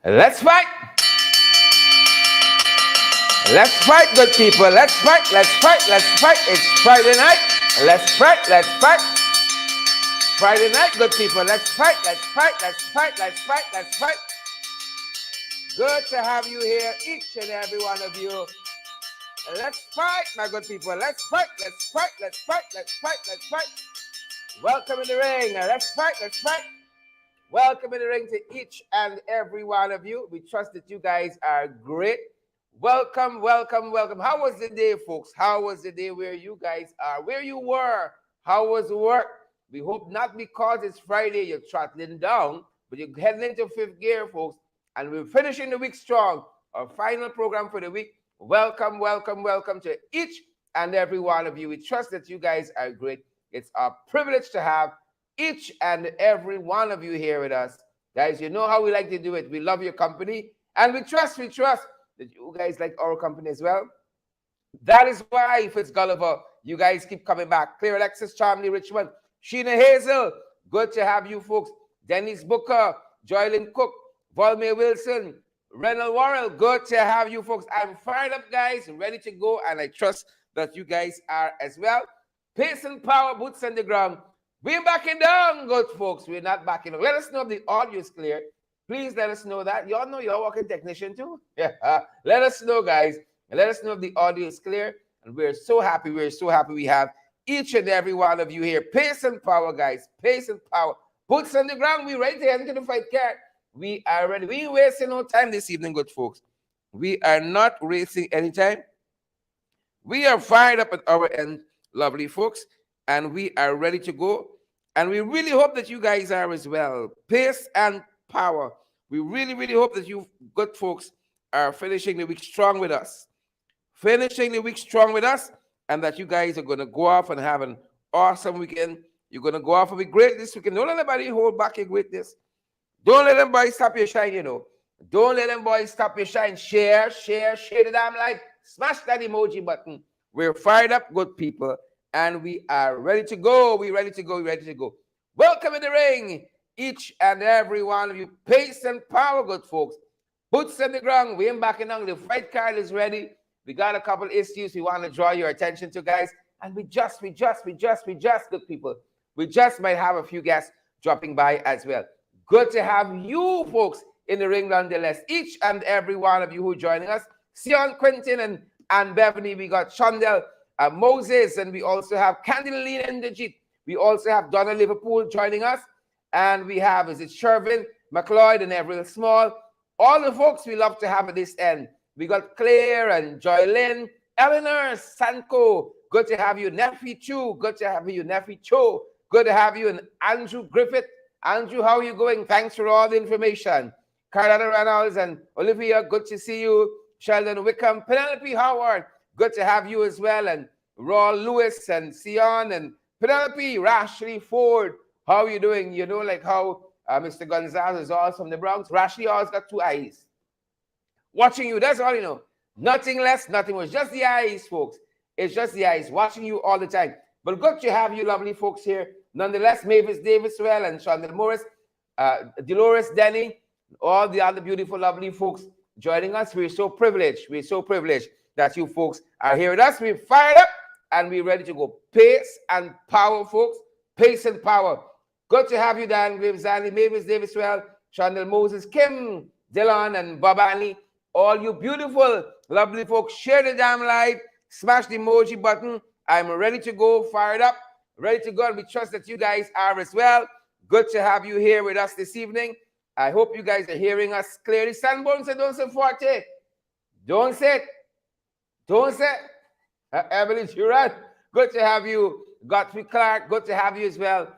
Let's fight. Let's fight, good people. Let's fight. Let's fight. Let's fight. It's Friday night. Let's fight. Let's fight. Friday night, good people. Let's fight. Let's fight. Let's fight. Let's fight. Let's fight. Good to have you here, each and every one of you. Let's fight, my good people. Let's fight. Let's fight. Let's fight. Let's fight. Let's fight. Welcome in the ring. Let's fight. Let's fight. Welcome in the ring to each and every one of you. We trust that you guys are great. Welcome, welcome, welcome. How was the day, folks? How was the day where you guys are? Where you were? How was work? We hope not because it's Friday, you're throttling down, but you're heading into fifth gear, folks. And we're finishing the week strong. Our final program for the week. Welcome, welcome, welcome to each and every one of you. We trust that you guys are great. It's our privilege to have each and every one of you here with us. Guys, you know how we like to do it. We love your company. And we trust that you guys like our company as well. That is why, Fitz Gulliver, you guys keep coming back. Clear Alexis, Charmley Richmond, Sheena Hazel, good to have you folks. Dennis Booker, Joylyn Cook, Volmay Wilson, Renald Worrell, good to have you folks. I'm fired up, guys, ready to go, and I trust that you guys are as well. Pace and power, boots on the ground. We're backing down, good folks. We're not backing down. Let us know if the audio is clear. Please let us know that. Y'all know you're a working technician too. Yeah. Let us know, guys. Let us know if the audio is clear. And we're so happy. We're so happy we have each and every one of you here. Pace and power, guys. Pace and power. Boots on the ground. We're ready to head into the fight, cat. We are ready. We ain't wasting no time this evening, good folks. We are not wasting any time. We are fired up at our end, lovely folks. And we are ready to go. And we really hope that you guys are as well. Pace and power. We really, really hope that you good folks are finishing the week strong with us. Finishing the week strong with us, and that you guys are going to go off and have an awesome weekend. You're going to go off and be great this weekend. Don't let anybody hold back your greatness. Don't let them boys stop your shine, you know. Don't let them boys stop your shine. Share the damn light. Smash that emoji button. We're fired up, good people, and we are ready to go. We're ready to go. We're ready to go. Welcome in the ring, each and every one of you. Pace and power, good folks. Boots on the ground. We ain't backing down. The fight card is ready. We got a couple issues we want to draw your attention to, guys. And we just, good people. We just might have a few guests dropping by as well. Good to have you folks in the ring nonetheless. Each and every one of you who are joining us. Sion, Quentin, and Beverly. We got Shondell, Moses, and we also have Candeline and Dejit. We also have Donna Liverpool joining us. And we have, is it Shervin, McLeod, and Everett Small. All the folks we love to have at this end. We got Claire and Joylyn, Eleanor, Sanko. Good to have you, Nephi Chu. Good to have you, Nephi Cho. Good to have you, and Andrew Griffith. Andrew, how are you going? Thanks for all the information. Carolina Reynolds and Olivia, good to see you. Sheldon Wickham, Penelope Howard, good to have you as well. And Raul Lewis and Sion and Penelope, Rashley Ford. How are you doing? You know, like how Mr. Gonzalez is all from the Bronx. Rashley always got two eyes. Watching you, that's all you know. Nothing less, nothing more. Just the eyes, folks. It's just the eyes. Watching you all the time. But good to have you lovely folks here. Nonetheless, Mavis Davis well and Shonda Morris, Dolores Denny, all the other beautiful, lovely folks joining us. We're so privileged. We're so privileged that you folks are here with us. We're fired up and we're ready to go. Pace and power, folks. Pace and power. Good to have you, Dan Graves, Zanny, Mavis Davis well, Shondell Moses, Kim, Dylan, and Babani. All you beautiful, lovely folks, share the damn live, smash the emoji button. I'm ready to go, fired up, ready to go, and we trust that you guys are as well. Good to have you here with us this evening. I hope you guys are hearing us clearly. Sanborn said, don't say forte. Don't say it. Don't say it. Evelyn Duran, good to have you. Godfrey Clark, good to have you as well.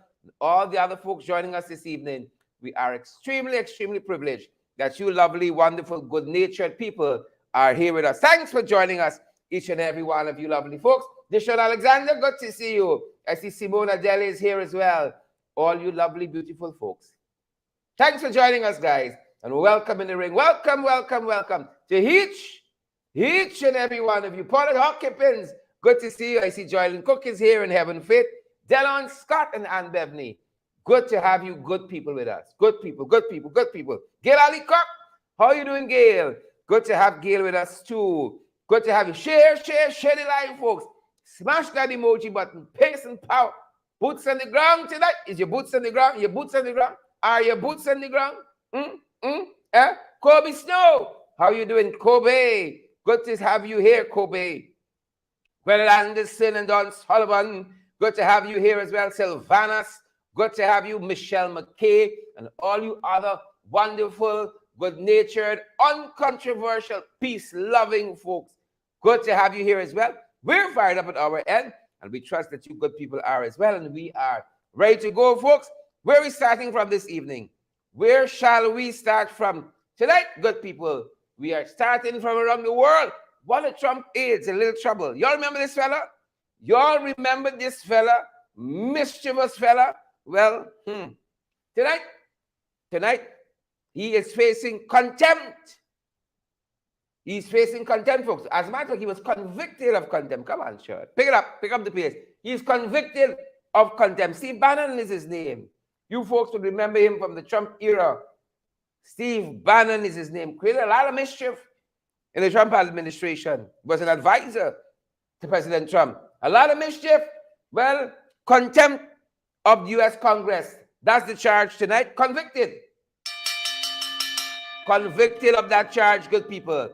All the other folks joining us this evening. We are extremely, extremely privileged that you lovely, wonderful, good-natured people are here with us. Thanks for joining us, each and every one of you lovely folks. Dishon Alexander, good to see you. I see Simona Deli is here as well. All you lovely, beautiful folks. Thanks for joining us, guys. And welcome in the ring. Welcome, welcome, welcome to each and every one of you. Paula Hawkins, good to see you. I see Joylyn Cook is here in Heaven Fit. Delon Scott and Ann Bevney. Good to have you, good people with us. Good people, good people, good people. Gil Ali Cook, How are you doing, Gail? Good to have Gail with us too. Good to have you. Share the live, folks. Smash that emoji button. Pace and power. Boots on the ground tonight. Is your boots on the ground? Your boots on the ground? Are your boots on the ground? Kobe Snow. How you doing, Kobe? Good to have you here, Kobe. Well, Anderson and Don Sullivan. Good to have you here as well, Sylvanas. Good to have you, Michelle McKay, and all you other wonderful, good-natured, uncontroversial, peace-loving folks. Good to have you here as well. We're fired up at our end, and we trust that you good people are as well, and we are ready to go, folks. Where are we starting from this evening? Where shall we start from tonight, good people? We are starting from around the world. What a Trump is, a little trouble. Y'all remember this fella? Y'all remember this fella? Mischievous fella? Well, tonight, he is facing contempt. He's facing contempt, folks. As a matter of fact, he was convicted of contempt. Come on, sure. Pick up the pace. He's convicted of contempt. Steve Bannon is his name. You folks will remember him from the Trump era. Steve Bannon is his name. Created a lot of mischief in the Trump administration. Was an advisor to President Trump. A lot of mischief. Well, contempt of the U.S. Congress. That's the charge tonight. Convicted. Convicted of that charge, good people.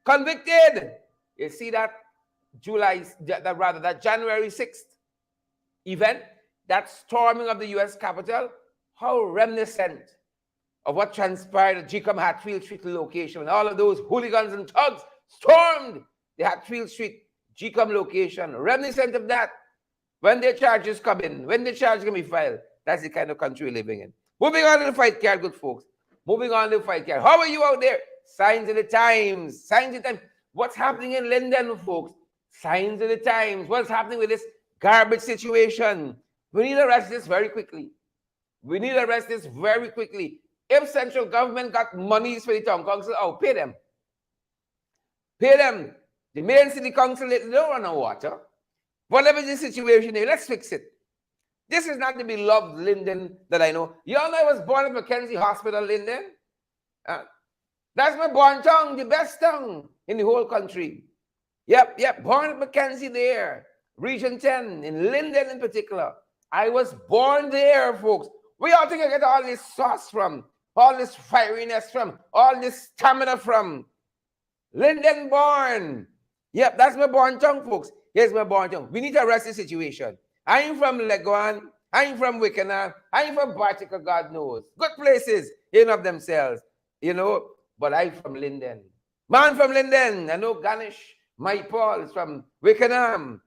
Convicted. You see that that January 6th event, that storming of the U.S. Capitol, how reminiscent of what transpired at Jacom Hatfield Street location when all of those hooligans and thugs stormed the Hatfield Street Jacom location. Reminiscent of that. When their charges come in, when the charge can be filed, that's the kind of country we're living in. Moving on to the fight card, good folks. Moving on to the fight card. How are you out there? Signs of the times. Signs of the times. What's happening in Linden, folks? Signs of the times. What's happening with this garbage situation? We need to arrest this very quickly. We need to arrest this very quickly. If central government got monies for the town council, pay them. Pay them. The main city council, they don't run no water. Whatever the situation is, let's fix it. This is not the beloved Linden that I know. You all know I was born at Mackenzie Hospital, Linden. That's my born town, the best town in the whole country. Yep, born at Mackenzie there. Region 10, in Linden in particular. I was born there, folks. Where y'all think I get all this sauce from? All this fieriness from? All this stamina from? Linden born. Yep, that's my born town, folks. Here's my born town. We need to arrest the situation. I ain't from Leguan. I ain't from Wickenham. I ain't from Bartica, God knows. Good places in of themselves, but I'm from Linden. Man from Linden. I know Ganesh, Mike Paul is from Wickenham.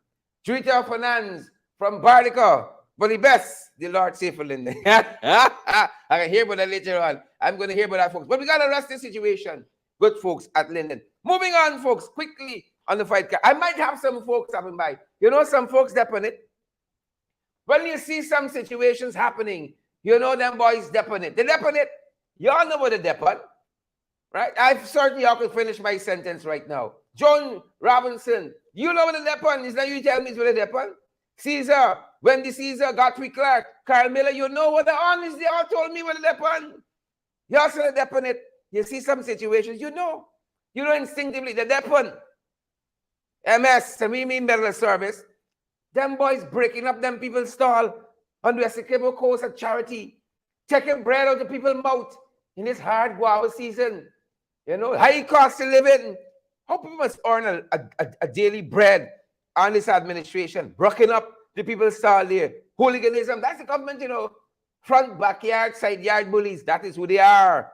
Juita Fernandes from Bartica. But the best, the Lord say for Linden. I can hear about that later on. I'm going to hear about that, folks. But we got to arrest the situation. Good folks at Linden. Moving on, folks, quickly on the fight card. I might have some folks stopping by. Some folks dep on it. When you see some situations happening, them boys dep on it. They dep on it. Y'all know what they dep on, right? I certainly y'all could finish my sentence right now. John Robinson, you know what they dep on? Is that you tell me what they dep on? Caesar, Wendy Caesar, Godfrey Clark, Carl Miller, you know what they're on? They all told me what they dep on. Y'all said they dep on it. You see some situations, you know instinctively they dep on. MS, Samimi Medical Service. Them boys breaking up them people's stall on the Essequibo Coast at Charity, taking bread out of people's mouth in this hard guava season. High cost of living. How people must earn a daily bread on this administration, breaking up the people's stall there. Hooliganism, that's the government, front, backyard, side yard bullies. That is who they are.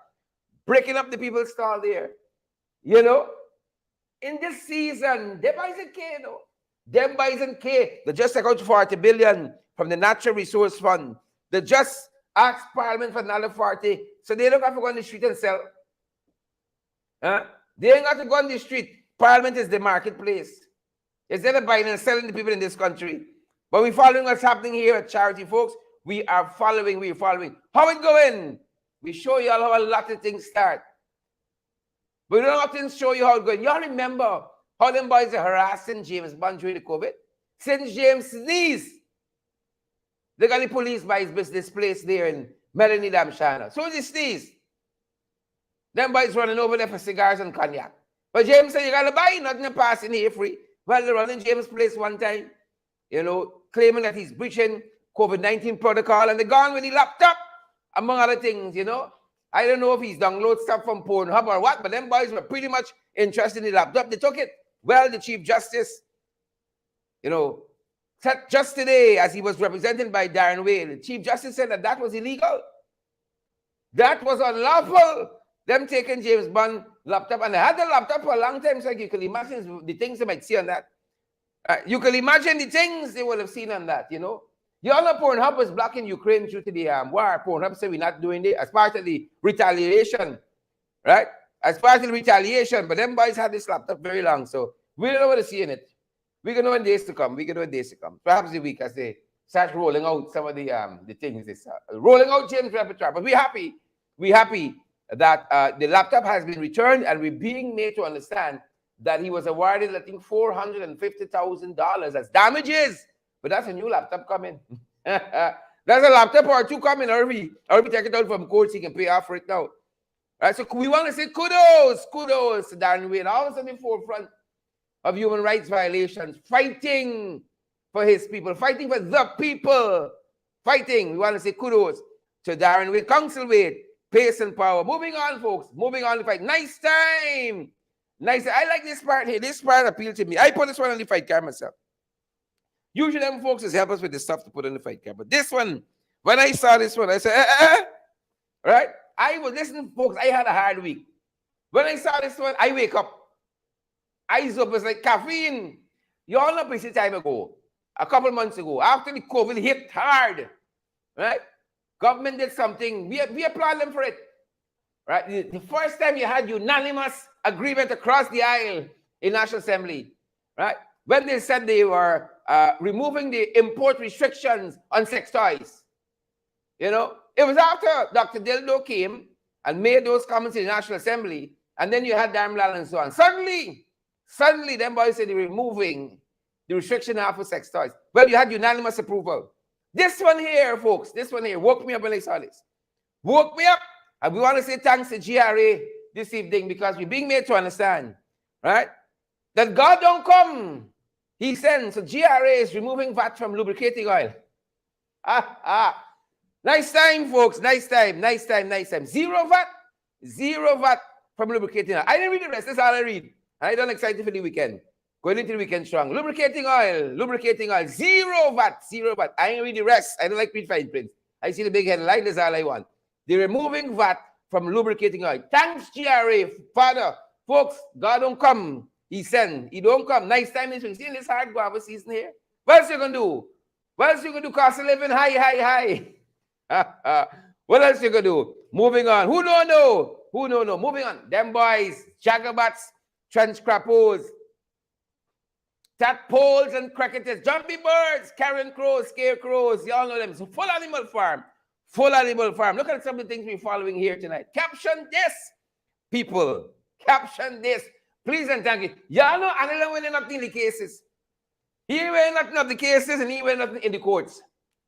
Breaking up the people's stall there. In this season, they buy some K, Them buys in K, they just took out 40 billion from the Natural Resource Fund. They just asked Parliament for another 40. So they don't have to go on the street and sell. They ain't got to go on the street. Parliament is the marketplace. Instead of buying and selling the people in this country. But we're following what's happening here at Charity, folks. We're following. How it going? We show you all how a lot of things start. We don't often show you how it's going. Y'all remember how them boys are harassing James Bond during the COVID? Since James sneezed, they got the police by his business place there in Melanie Damshana. So he sneezed. Them boys running over there for cigars and cognac. But James said, you got to buy nothing passing here free. Well, they're running James' place one time, claiming that he's breaching COVID-19 protocol, and they're gone with the laptop, among other things, I don't know if he's downloaded stuff from Pornhub or what, but them boys were pretty much interested in the laptop. They took it. Well, the Chief Justice, just today, as he was represented by Darren Whale, the Chief Justice said that was illegal. That was unlawful. Them taking James Bond laptop, and they had the laptop for a long time, so you can imagine the things they might see on that. You can imagine the things they would have seen on that, You all know Pornhub was blocking Ukraine due to the war. Pornhub said we're not doing it as part of the retaliation, right? As part of the retaliation, but them boys had this laptop very long, so we don't know what to see in it. We can know in days to come. Perhaps the week as they start rolling out some of the things. Rolling out James' repertoire. But we're happy that the laptop has been returned, and we're being made to understand that he was awarded, I think, $450,000 as damages. But that's a new laptop coming. That's a laptop or two coming, or we take it out from court so he can pay off for it now. Right, so we want to say kudos to Darren Whale, always on the forefront of human rights violations, fighting for his people, fighting for the people, fighting. We want to say kudos to Darren Whale, Council Wade, pace and power. Moving on, folks. Moving on to fight. Nice time. I like this part here. This part appealed to me. I put this one on the fight card myself. Usually them folks just help us with the stuff to put on the fight card. But this one, when I saw this one, I said, right? I was listening, folks. I had a hard week. When I saw this one, I wake up. Eyes open, it's like caffeine. You all know pretty time ago, a couple months ago, after the COVID hit hard, right? Government did something. We applaud them for it, right? The first time you had unanimous agreement across the aisle in National Assembly, right? When they said they were removing the import restrictions on sex toys. It was after Dr. Dildo came and made those comments in the National Assembly, and then you had Darmlal and so on. Suddenly, them boys said they're removing the restriction for sex toys. Well, you had unanimous approval. This one here, folks, woke me up when I saw this. Woke me up, and we want to say thanks to GRA this evening because we're being made to understand, right, that God don't come. He sends. So GRA is removing VAT from lubricating oil. Nice time, folks. Nice time. Zero VAT from lubricating oil. I didn't read the rest. That's all I read. I don't excited for the weekend. Going into the weekend strong. Lubricating oil. Zero VAT. I ain't read the rest. I don't like read fine print. I see the big headline. That's all I want. They're removing VAT from lubricating oil. Thanks, GRA. Father, folks, God don't come. He send. He don't come. Nice time this week. See this hard guava season here? What else you gonna do? Cost of living high. What else you gonna do? Moving on. Who don't know? Moving on. Them boys, jagabats, trench crappos, tadpoles and cricketers, jumpy birds, carrion crows, scarecrows. You all know them. So full animal farm. Look at some of the things we're following here tonight. Caption this, people. Caption this. Please and thank you. Y'all know Anila winning nothing in the cases. He winning nothing of the cases and he winning nothing in the courts.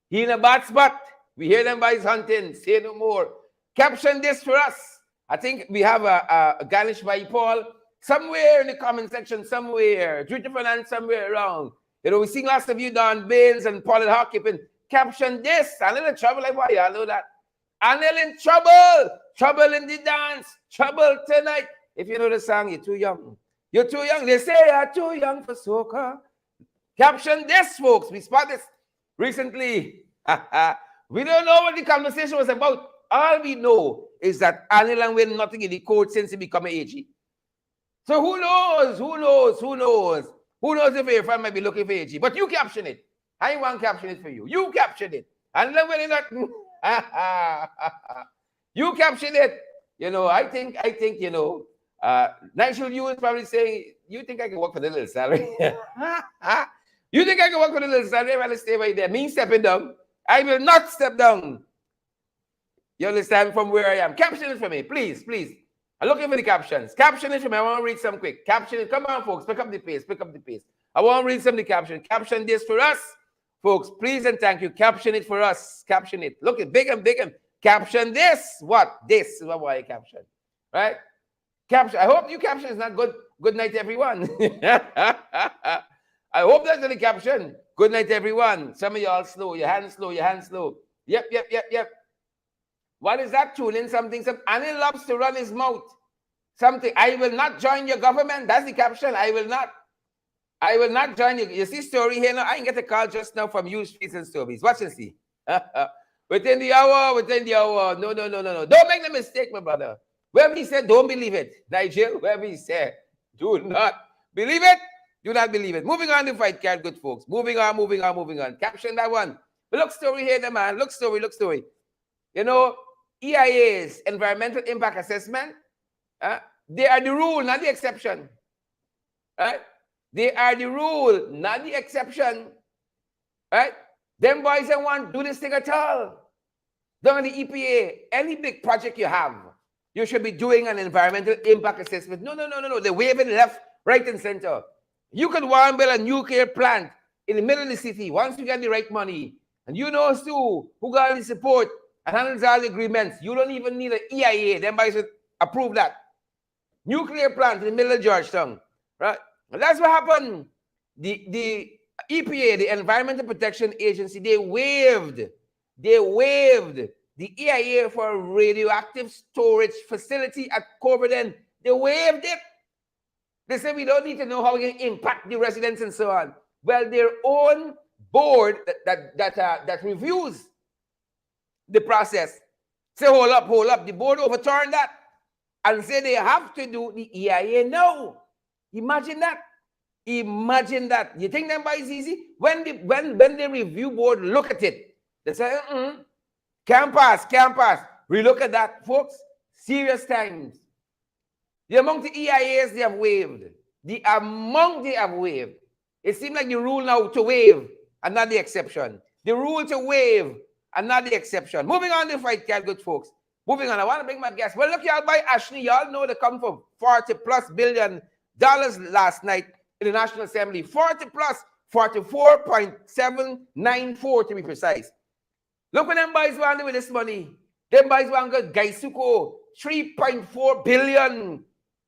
He in a bad spot. We hear them boys hunting. Say no more. Caption this for us. I think we have a garnish by Paul somewhere in the comment section, somewhere. Twitter finance somewhere around. We see lots of you Don Baines and Paul and Hawkip. Caption this. Anil in trouble. Like why y'all know that? Anil in trouble. Trouble in the dance. Trouble tonight. If you know the song, you're too young. They say you're too young for soca. Caption this, folks. We spot this recently. We don't know what the conversation was about. All we know is that Anil win nothing in the court since he became an AG. So who knows? Who knows if your friend might be looking for AG? But you caption it. I won't caption it for you. You caption it. Anil winning nothing. You caption it. I think, Nigel Yu is probably saying, you think I can work for the little salary? You think I can work for the little salary? I'll stay right there. Me stepping down. I will not step down. You understand from where I am. Caption it for me, please. I'm looking for the captions. Caption it for me. I want to read some quick. Caption it. Come on, folks. Pick up the pace. I want to read some of the caption. Caption this for us. Folks, please and thank you. Caption it for us. Caption it. Look at big and. Caption this. What? This is what I caption. right? Caption. I hope your caption is not good. Good night, everyone. I hope that's the caption. Good night, everyone. Some of y'all slow. Your hands slow. Your hands slow. Yep, yep, yep, yep. What is that? Tune in something. Annie loves to run his mouth. Something. I will not join your government. That's the caption. I will not. I will not join you. You see story here now? I can get a call just now from you, Streets and Stories. Watch and see. Within the hour, within the hour. No, no, no, no, no. Don't make the mistake, my brother. Wherever he said, don't believe it. Nigel, wherever he said, do not believe it. Do not believe it. Moving on to fight card, good folks. Moving on, moving on, moving on. Caption that one. But look story here, the man. Look story, look story. You know, EIA's environmental impact assessment, they are the rule, not the exception. Right? They are the rule, not the exception. Right? Them boys don't want to do this thing at all. Don't the EPA, any big project you have, you should be doing an environmental impact assessment. No, no, no, no, no. They're waving left, right, and center. You could want to build a nuclear plant in the middle of the city once you get the right money. And you know who got the support and handles all the agreements. You don't even need an EIA. Them boys should approve that. Nuclear plant in the middle of Georgetown. Right? And that's what happened. The EPA, the Environmental Protection Agency, they waived the EIA for a radioactive storage facility at Corberden. They waived it. They said we don't need to know how we can impact the residents and so on. Well, their own board that reviews the process say, hold up. The board overturned that and say they have to do the EIA now. Imagine that. Imagine that. You think that is easy? When the review board look at it, they say, can't pass. We look at that, folks. Serious times. The amount of EIAs they have waived. The amount they have waived. It seems like the rule now to waive and not the exception. The rule to waive and not the exception. Moving on to fight card, good folks. Moving on. I want to bring my guest. Well, look, y'all by Ashley. Y'all know they come from $40+ billion last night in the National Assembly. 40+, 44.794 to be precise. Look what them boys want to do with this money. Them boys want to go Gaisuko, 3.4 billion.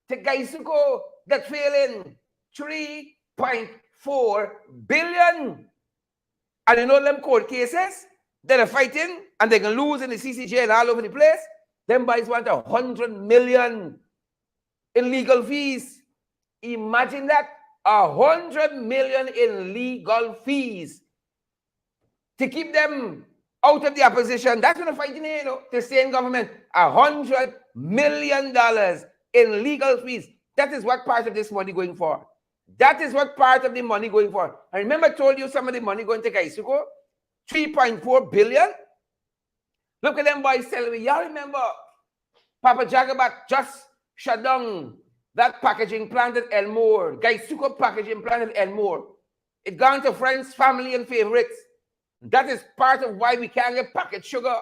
To Gaisuko, that's failing. 3.4 billion. And you know them court cases that are fighting and they can lose in the CCJ and all over the place. Them boys want 100 million in legal fees. Imagine that. 100 million in legal fees to keep them out of the opposition. That's what they're fighting here, you know, to stay in government. $100 million in legal fees. That is what part of this money going for. That is what part of the money going for. I remember I told you some of the money going to Gaisuko. 3.4 billion. Look at them boys telling me. Y'all remember Papa Jagabat just shut down that packaging plant at Elmore. Gaisuko packaging plant at Elmore. It gone to friends, family, and favorites. That is part of why we can't get packet sugar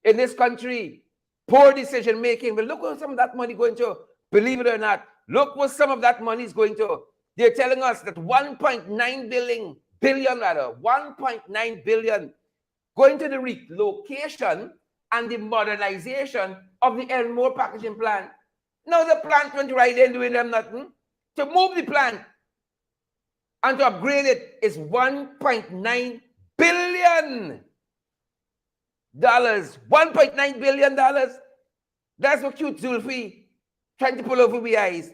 in this country. Poor decision making. But look what some of that money going to. Believe it or not, look what some of that money is going to. They're telling us that 1.9 billion, 1.9 billion going to the relocation and the modernization of the Elmore packaging plant. Now the plant went right in doing them nothing. To move the plant and to upgrade it is $1.9 billion. $1.9 billion. That's what cute Zulfi trying to pull over the eyes.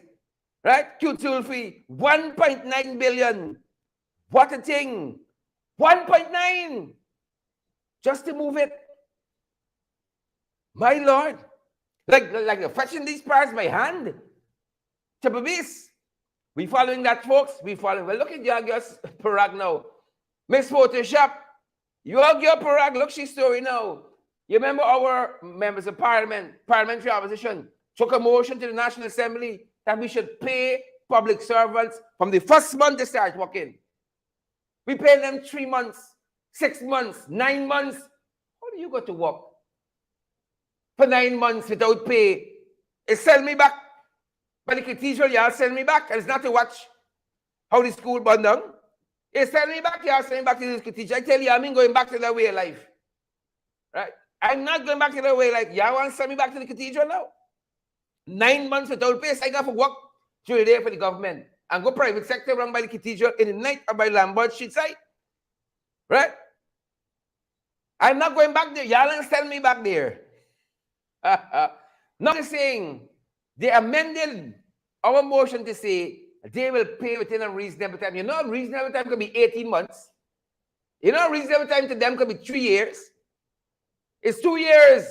Right? Cute Zulfi. 1.9 billion. What a thing. 1.9. Just to move it. My Lord. Like fetching these parts by hand. To Babis. We following that, folks. We following. Well, look at Yagios Parag now. Miss Photoshop. You all get Parag. Look, she's story now. You remember our members of parliament, parliamentary opposition, took a motion to the National Assembly that we should pay public servants from the first month they start working. We pay them 3 months, 6 months, 9 months. How do you go to work for 9 months without pay? It's send me back. But the teacher, y'all send me back. And it's not to watch how the school burned down. It's send me back, y'all send me back to the teacher. I tell you, I'm going back to that way of life. Right? I'm not going back to that way of life. Y'all want to send me back to the cathedral now? 9 months without pay. So I got to work through the day for the government and go private sector run by the cathedral in the night or by landlord street side. Right? I'm not going back there. Y'all ain't send me back there. Not saying they amended our motion to say they will pay within a reasonable time. You know, a reasonable time could be 18 months. You know, a reasonable time to them could be 3 years. It's 2 years.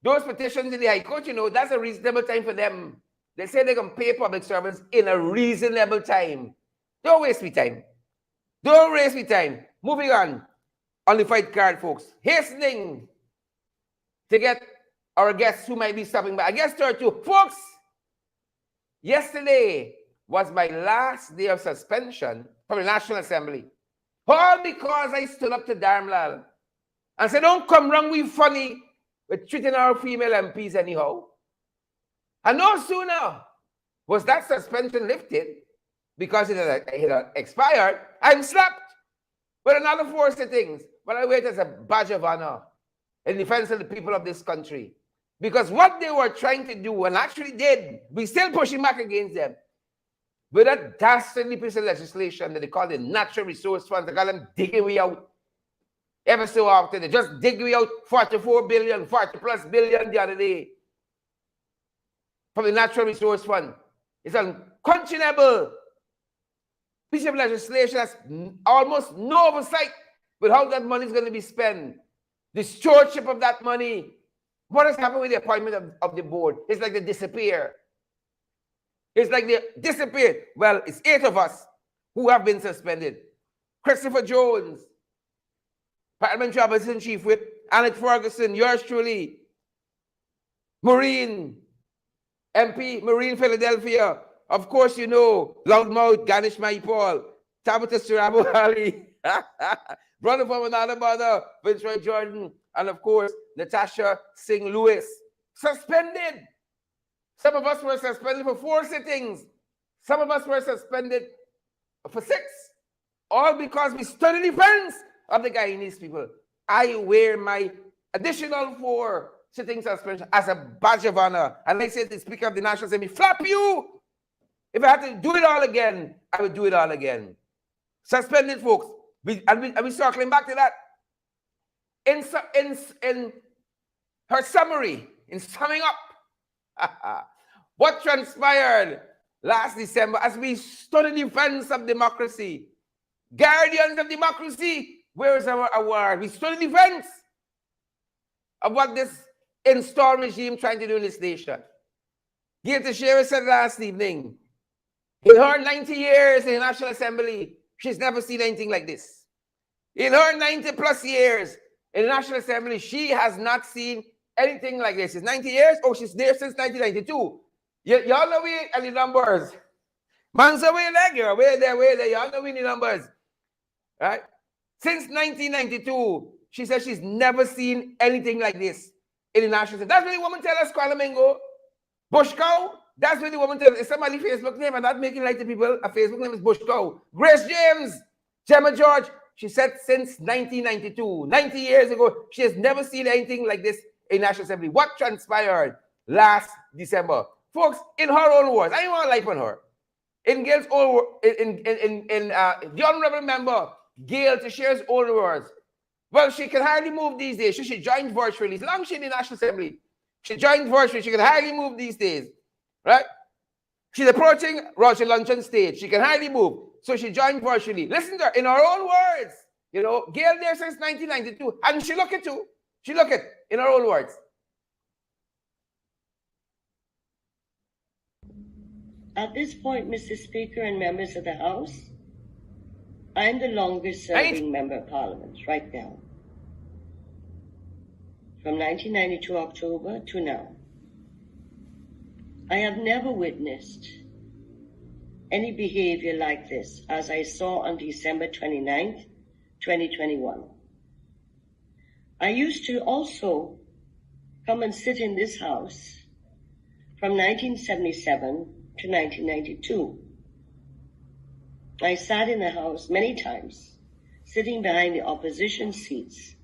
Those petitions in the High Court, you know, that's a reasonable time for them. They say they can pay public servants in a reasonable time. Don't waste me time. Don't waste me time. Moving on the fight card, folks. Hastening to get our guests who might be stopping by. I guess there are two. Folks, yesterday was my last day of suspension from the National Assembly. All because I stood up to Darmlal and said, don't come wrong with funny with treating our female MPs anyhow. And no sooner was that suspension lifted because it had expired, I'm slapped with another 4 sittings. But I wait as a badge of honor in defense of the people of this country. Because what they were trying to do, and actually did, we still pushing back against them. With that dastardly piece of legislation that they call the Natural Resource Fund, they call them digging we out. Ever so often, they just dig we out 44 billion, 40 plus billion the other day from the Natural Resource Fund. It's an unconscionable piece of legislation that's almost no oversight with how that money is going to be spent. The stewardship of that money. What has happened with the appointment of the board? It's like they disappear. It's like they disappeared. Well, it's 8 of us who have been suspended. Christopher Jones, Parliamentary Opposition Chief Whip, Annette Ferguson, yours truly, Marine, MP, Marine Philadelphia. Of course, you know, Loudmouth, Ganesh Maipal, Tabitha Surabu Ali, brother from another mother, Vince Roy Jordan, and of course, Natasha Singh Lewis. Suspended. Some of us were suspended for 4 sittings. Some of us were suspended for 6. All because we stood in defense of the Guyanese people. I wear my additional 4 sitting suspension as a badge of honor. And I said to the Speaker of the National Assembly, flap you! If I had to do it all again, I would do it all again. Suspended, folks. We're circling back to that. In her summary, in summing up, what transpired last December as we stood in defense of democracy, guardians of democracy, where is our award? We stood in defense of what this installed regime trying to do in this nation. Gail Teixeira said last evening, in her 90 years in the National Assembly, she's never seen anything like this. In her 90 plus years in the National Assembly, she has not seen anything like this. It's 90 years? Oh, she's there since 1992. Y'all know we and the numbers. Man's away leg here, way there. Y'all know we the numbers. Right? Since 1992, she says she's never seen anything like this in the National Assembly. That's what the woman tell us, Kuala Mingo. Bush cow. That's what the woman tell us. It's somebody's Facebook name. I'm not making like the people. A Facebook name is Bush cow. Grace James, Gemma George. She said since 1992, 90 years ago, she has never seen anything like this in National Assembly. What transpired last December? Folks, in her own words, I don't want to like on her. In Gail's own the honorable member, Gail Teixeira's own words. Well, she can hardly move these days. She joined virtually. As long as she's in the National Assembly, she joined virtually. She can hardly move these days. Right? She's approaching Roger Luncheon stage. She can hardly move. So she joined virtually. Listen to her in her own words. You know, Gail there since 1992. And she look it too. She look it in her own words. At this point, Mr. Speaker and members of the House, I am the longest serving member of Parliament right now. From 1992 October to now. I have never witnessed any behavior like this as I saw on December 29th, 2021. I used to also come and sit in this House from 1977 to 1992. I sat in the House many times, sitting behind the opposition seats,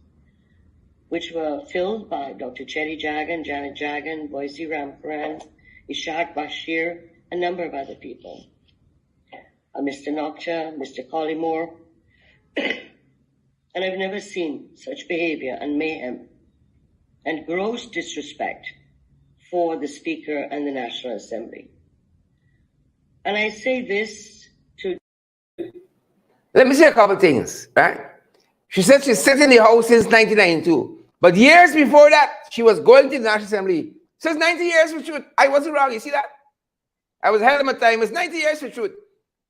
which were filled by Dr. Cherry Jagan, Janet Jagan, Boise Ramparan, Ishaq Bashir, a number of other people. Mr. Nokcha, Mr. Collymore, and I've never seen such behavior and mayhem and gross disrespect for the Speaker and the National Assembly. And I say this to... Let me say a couple things, right? She said she's sitting in the House since 1992. But years before that, she was going to the National Assembly. Since 90 years for truth. I wasn't wrong, you see that? I was ahead of my time. It's 90 years for truth.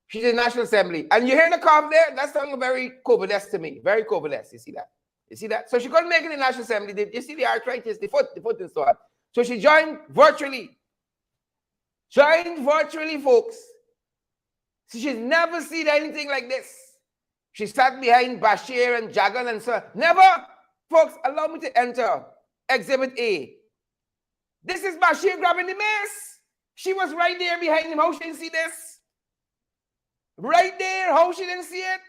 She's in the National Assembly. And you hear the cough there? That's something very Covides to me. Very Covides. You see that? You see that? So she couldn't make it in the National Assembly. You see the arthritis, the foot and so on. So she joined virtually. Joined virtually, folks. So she's never seen anything like this. She sat behind Bashir and Jagan and so on. Never. Folks, allow me to enter Exhibit A. This is Bashir grabbing the mace. She was right there behind him. How she didn't see this? Right there. How she didn't see it?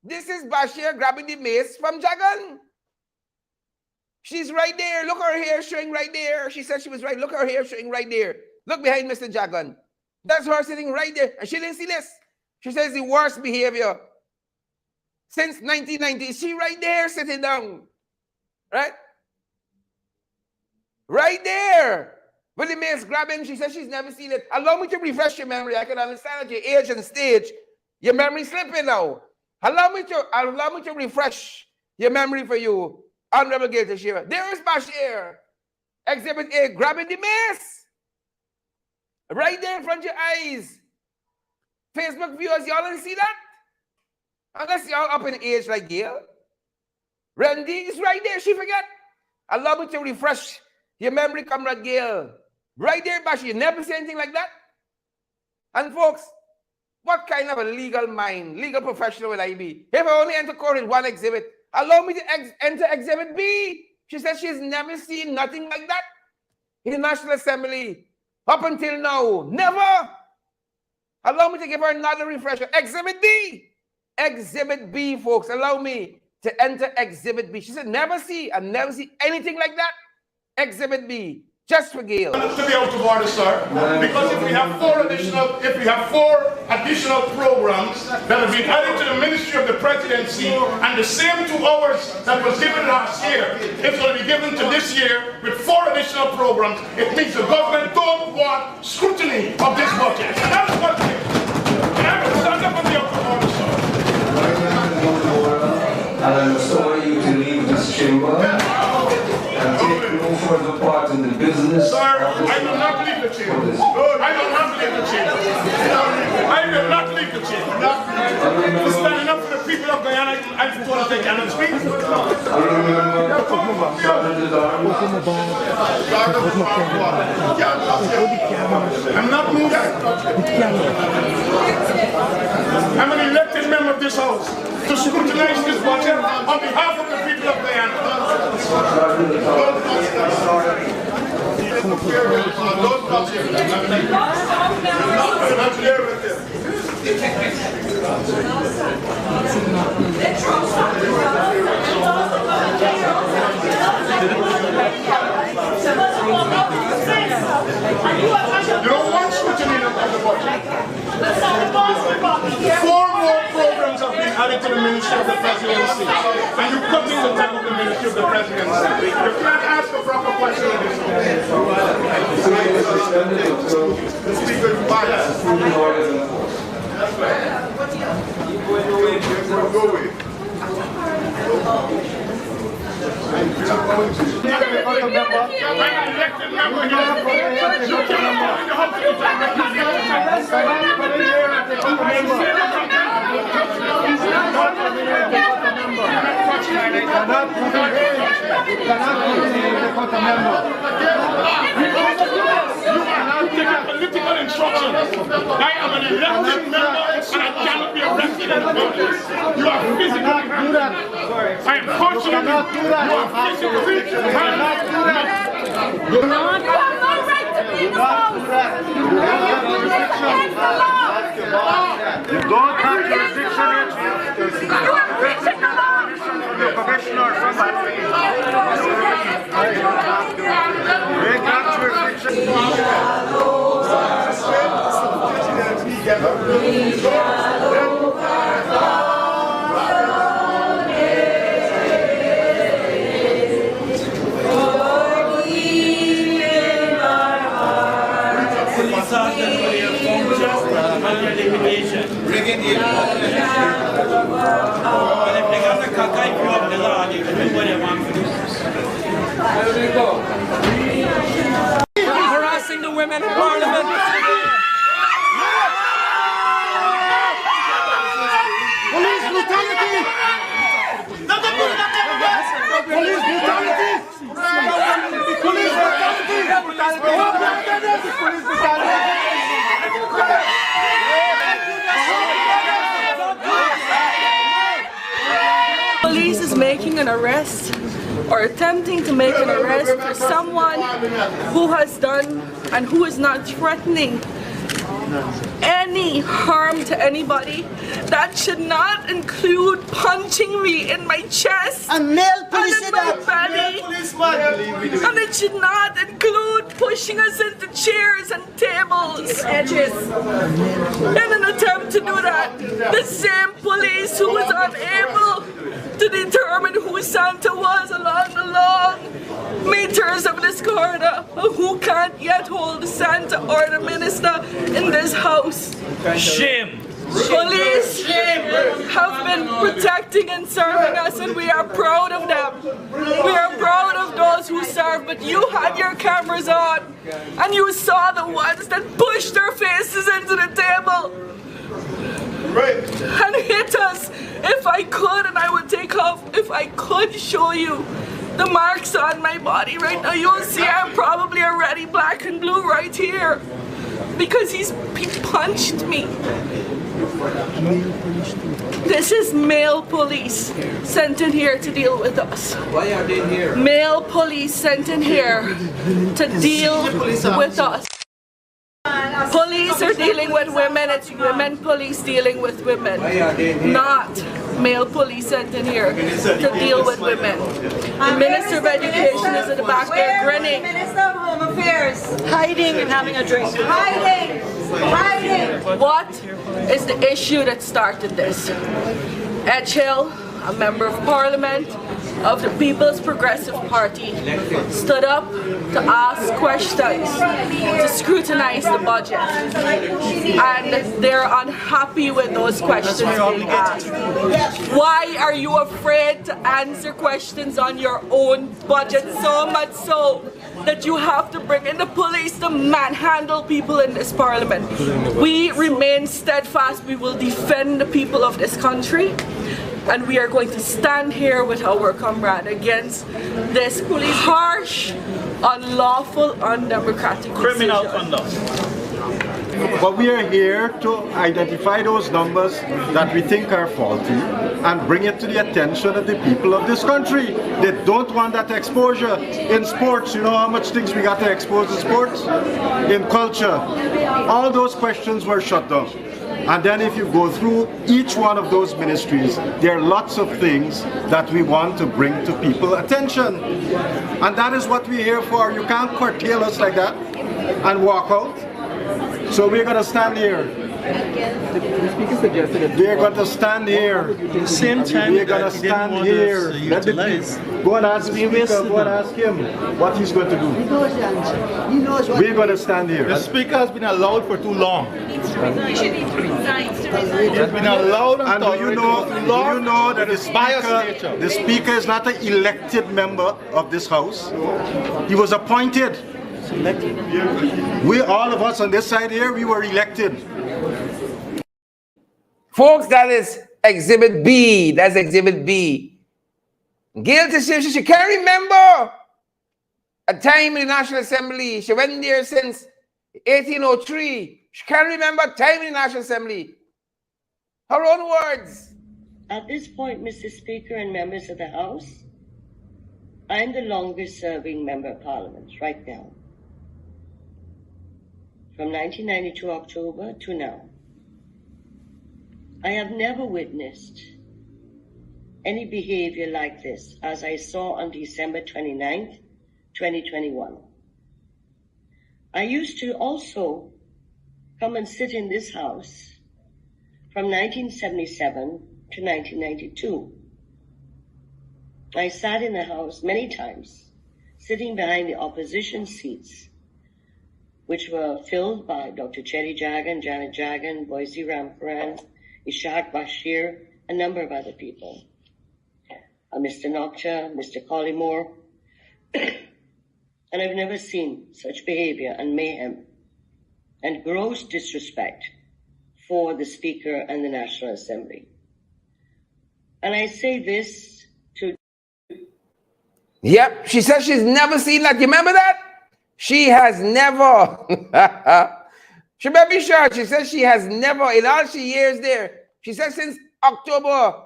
This is Bashir grabbing the mace from Jagan. She's right there. Look at her hair showing right there. She said she was right. Look at her hair showing right there. Look behind Mr. Jagan. That's her sitting right there. And she didn't see this. She says the worst behavior since 1990. She right there sitting down. Right? Right there. With the mace grabbing, she says she's never seen it. Allow me to refresh your memory. I can understand at your age and stage, your memory slipping now. Allow me to refresh your memory for you, Honorable Gail Teixeira. There is Bashir, Exhibit A, grabbing the mace. Right there in front of your eyes. Facebook viewers, y'all didn't see that? Unless y'all up in age like Gail. Randy is right there, she forget. Allow me to refresh your memory, Comrade Gail. Right there, Bashir, you never see anything like that? And folks, what kind of a legal mind, legal professional will I be? If I only enter court in one exhibit, allow me to enter Exhibit B. She says she's never seen nothing like that in the National Assembly. Up until now, never. Allow me to give her another refresher. Exhibit B. Exhibit B, folks. Allow me to enter Exhibit B. She said, never see anything like that. Exhibit B. Just for Gail. To be out of order, sir, because if we have four additional programs that have been added to the Ministry of the Presidency, and the same 2 hours that was given last year, it's going to be given to this year with 4 additional programs. It means the government don't want scrutiny of this budget. And that's what it is. And I will stand up and be out of order, sir. And I restore you to leave this chamber and take no further part in the business. Sir, I will not leave the chamber. I will not leave the chamber. I will not leave the chamber. For standing up for the people of Guyana, I just want to take cannot speak. I remember Sergeant Arms. I'm not moving. I'm an elected member of this House to scrutinize this budget on behalf of the people of Guyana. You don't want scrutiny of the budget. 4 more programs have been added to the Ministry of the Presidency, and you cutting the time of the Ministry of the Presidency. You can't ask a proper question of this. The Speaker is biased. That's right. Go away. I'm an elected member here. You cannot go in the House political instructions. I am an elected member and I cannot be arrested in public. You are physically I am cautioning you. You are physically You have no right to be in the house. You don't have jurisdiction. You have breached the law. Harassing the women in Parliament. Police brutality! Police brutality! Police Police is making an arrest or attempting to make an arrest for someone who has done and who is not threatening any harm to anybody. That should not include punching me in my chest and in my belly, and it should not include pushing us into chairs and tables edges in an attempt to do that. The same police who was unable to determine who Santa was along the long meters of this corridor, who can't yet hold the Santa or the minister in this house. Shame. Police have been protecting and serving us, and we are proud of them. We are proud of those who serve, but you had your cameras on and you saw the ones that pushed their faces into the table and hit us. If I could, and I would take off, if I could show you the marks on my body right now, you'll see I'm probably already black and blue right here because he punched me. This is male police sent in here to deal with us. Why are they here? Male police sent in here to deal with us. Police are dealing with women, it's women police dealing with women. Not male police sent in here to deal with women. The Minister of Education is at the back there grinning. Minister of Home Affairs. Hiding and having a drink. Hiding! Hiding! What is the issue that started this? Edgehill, a member of Parliament of the People's Progressive Party, stood up to ask questions, to scrutinize the budget, and they're unhappy with those questions being asked. Why are you afraid to answer questions on your own budget, so much so that you have to bring in the police to manhandle people in this parliament? We remain steadfast. We will defend the people of this country, and we are going to stand here with our comrade against this harsh, unlawful, undemocratic Criminal decision. conduct. But we are here to identify those numbers that we think are faulty and bring it to the attention of the people of this country. They don't want that exposure. In sports, you know how much things we got to expose in sports? In culture, all those questions were shut down. And then if you go through each one of those ministries, there are lots of things that we want to bring to people's attention. And that is what we're here for. You can't curtail us like that and walk out. So we're going to stand here. We're going to stand here. At the same time, we're going to stand here. Go and ask the Speaker, go and ask him what he's going to do. We're going to stand here. The Speaker has been allowed for too long. He should need to resign. He's been allowed and do you know that the Speaker is not an elected member of this House. He was appointed. We, all of us on this side here, we were elected. Folks, that is Exhibit B. That's Exhibit B. Guilty, she can't remember a time in the National Assembly. She went there since 1803. She can't remember a time in the National Assembly. Her own words. At this point, Mr. Speaker and members of the House, I'm the longest serving member of Parliament right now. From 1992 October to now. I have never witnessed any behavior like this as I saw on December 29th, 2021. I used to also come and sit in this house from 1977 to 1992. I sat in the house many times, sitting behind the opposition seats, which were filled by Dr. Cherry Jagan, Janet Jagan, Boise Rampuran, Ishaq Bashir, a number of other people. Mr. Nokta, Mr. Collymore, and I've never seen such behavior and mayhem and gross disrespect for the Speaker and the National Assembly. And I say this to... Yep, she says she's never seen that. You remember that? She has never. She better be sure. She says she has never, in all she years there, she says since October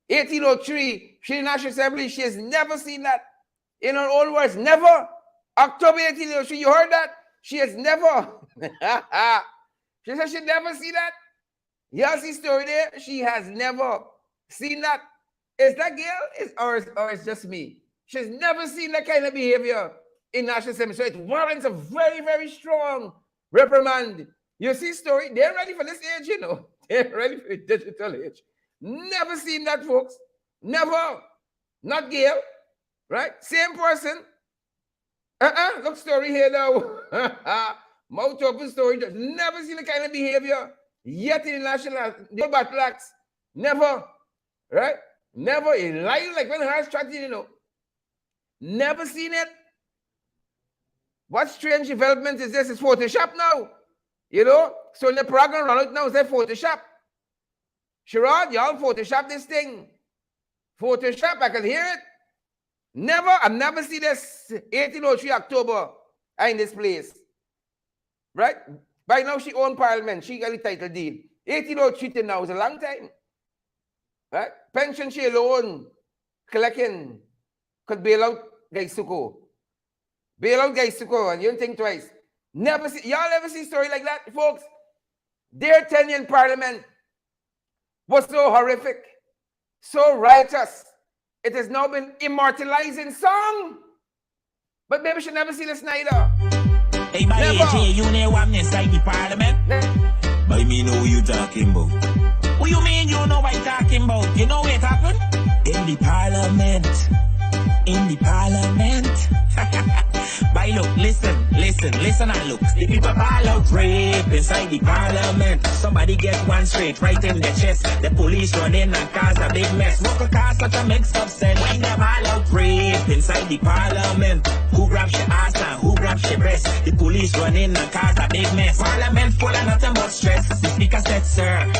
1803, she in the National Assembly, she has never seen that. In her own words, never. October 1803, you heard that? She has never. She says she never see that. You see story there? She has never seen that. Is that Gail? Or it's just me? She's never seen that kind of behavior in National Assembly. So it warrants a very, very strong reprimand. You see story? They're ready for this age, you know. They're ready for the digital age. Never seen that, folks. Never. Not Gail. Right? Same person. Look story here now. Mouth open story. Never seen the kind of behavior yet in the national battle acts. Never. Right? Never. In life, like when her strategy, you know. Never seen it. What strange development is this? It's Photoshop now. You know? So in the program run out now, it's Photoshop. Sherrod, y'all Photoshop this thing. Photoshop, I can hear it. Never, I've never seen this 1803 October in this place. Right? By now she owned Parliament. She got the title deed. 1803 till now is a long time. Right? Pension she alone collecting could bail out Gaisuko. Bail out Gaisuko, and you don't think twice. Never see, y'all ever see a story like that, folks? Their tenure in Parliament was so horrific, so righteous. It has now been immortalized in song. But maybe she never see this neither. Hey, by AJ, you know what inside the Parliament? By me know who you talking about. What you mean you know what I'm talking about? You know what happened? In the Parliament. In the Parliament. By look, listen and look. The people ball out rape inside the Parliament. Somebody get one straight right in the chest. The police run in and cause a big mess. What could cause such a mix up sense? When they ball out rape inside the Parliament. Who grabs your ass and who grabs your breast? The police run in and cause a big mess. Parliament full of nothing but stress. The speaker said, sir,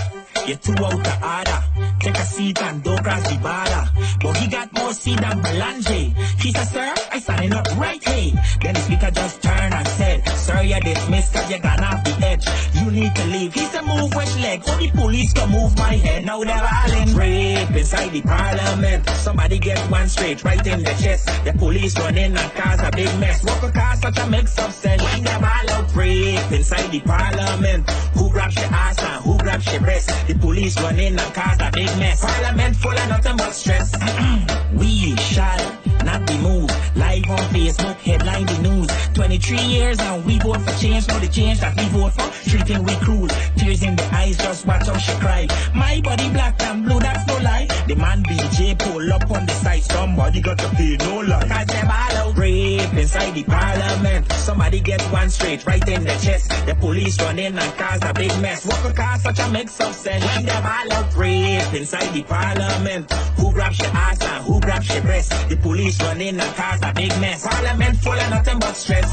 you're too out of order. Take a seat and don't cross the border. But he got more seat than Belange. He said, sir, I standing up right here. Then the speaker just turned and said, sir, you're dismissed cause you're gone off the edge. You need to leave. He said, move which leg? So the police can move my head. Now they're all in rape inside the Parliament. Somebody get one straight right in the chest. The police run in and cause a big mess. What could cause such a mix-up sense? When they're all out rape inside the Parliament. Who grabs your ass and who grabs your breast? The police run in and cause a big mess. Parliament full of nothing but stress. We shall not be moved. Live on Facebook, headline the news. 23 years and we vote for change. Now the change that we vote for, treating we cruel. Tears in the eyes, just watch how she cry. My body black and blue, that's no lie. The man BJ pull up on the side. Somebody got to pay no lie. Cause them all out rape inside the Parliament. Somebody get one straight right in the chest. The police run in and cause a big mess. What could cause such a mix-up sense? When them all out rape inside the Parliament. Who grabs your ass and who grabs your breast? The police run in and cause a big mess. Parliament full of nothing but stress.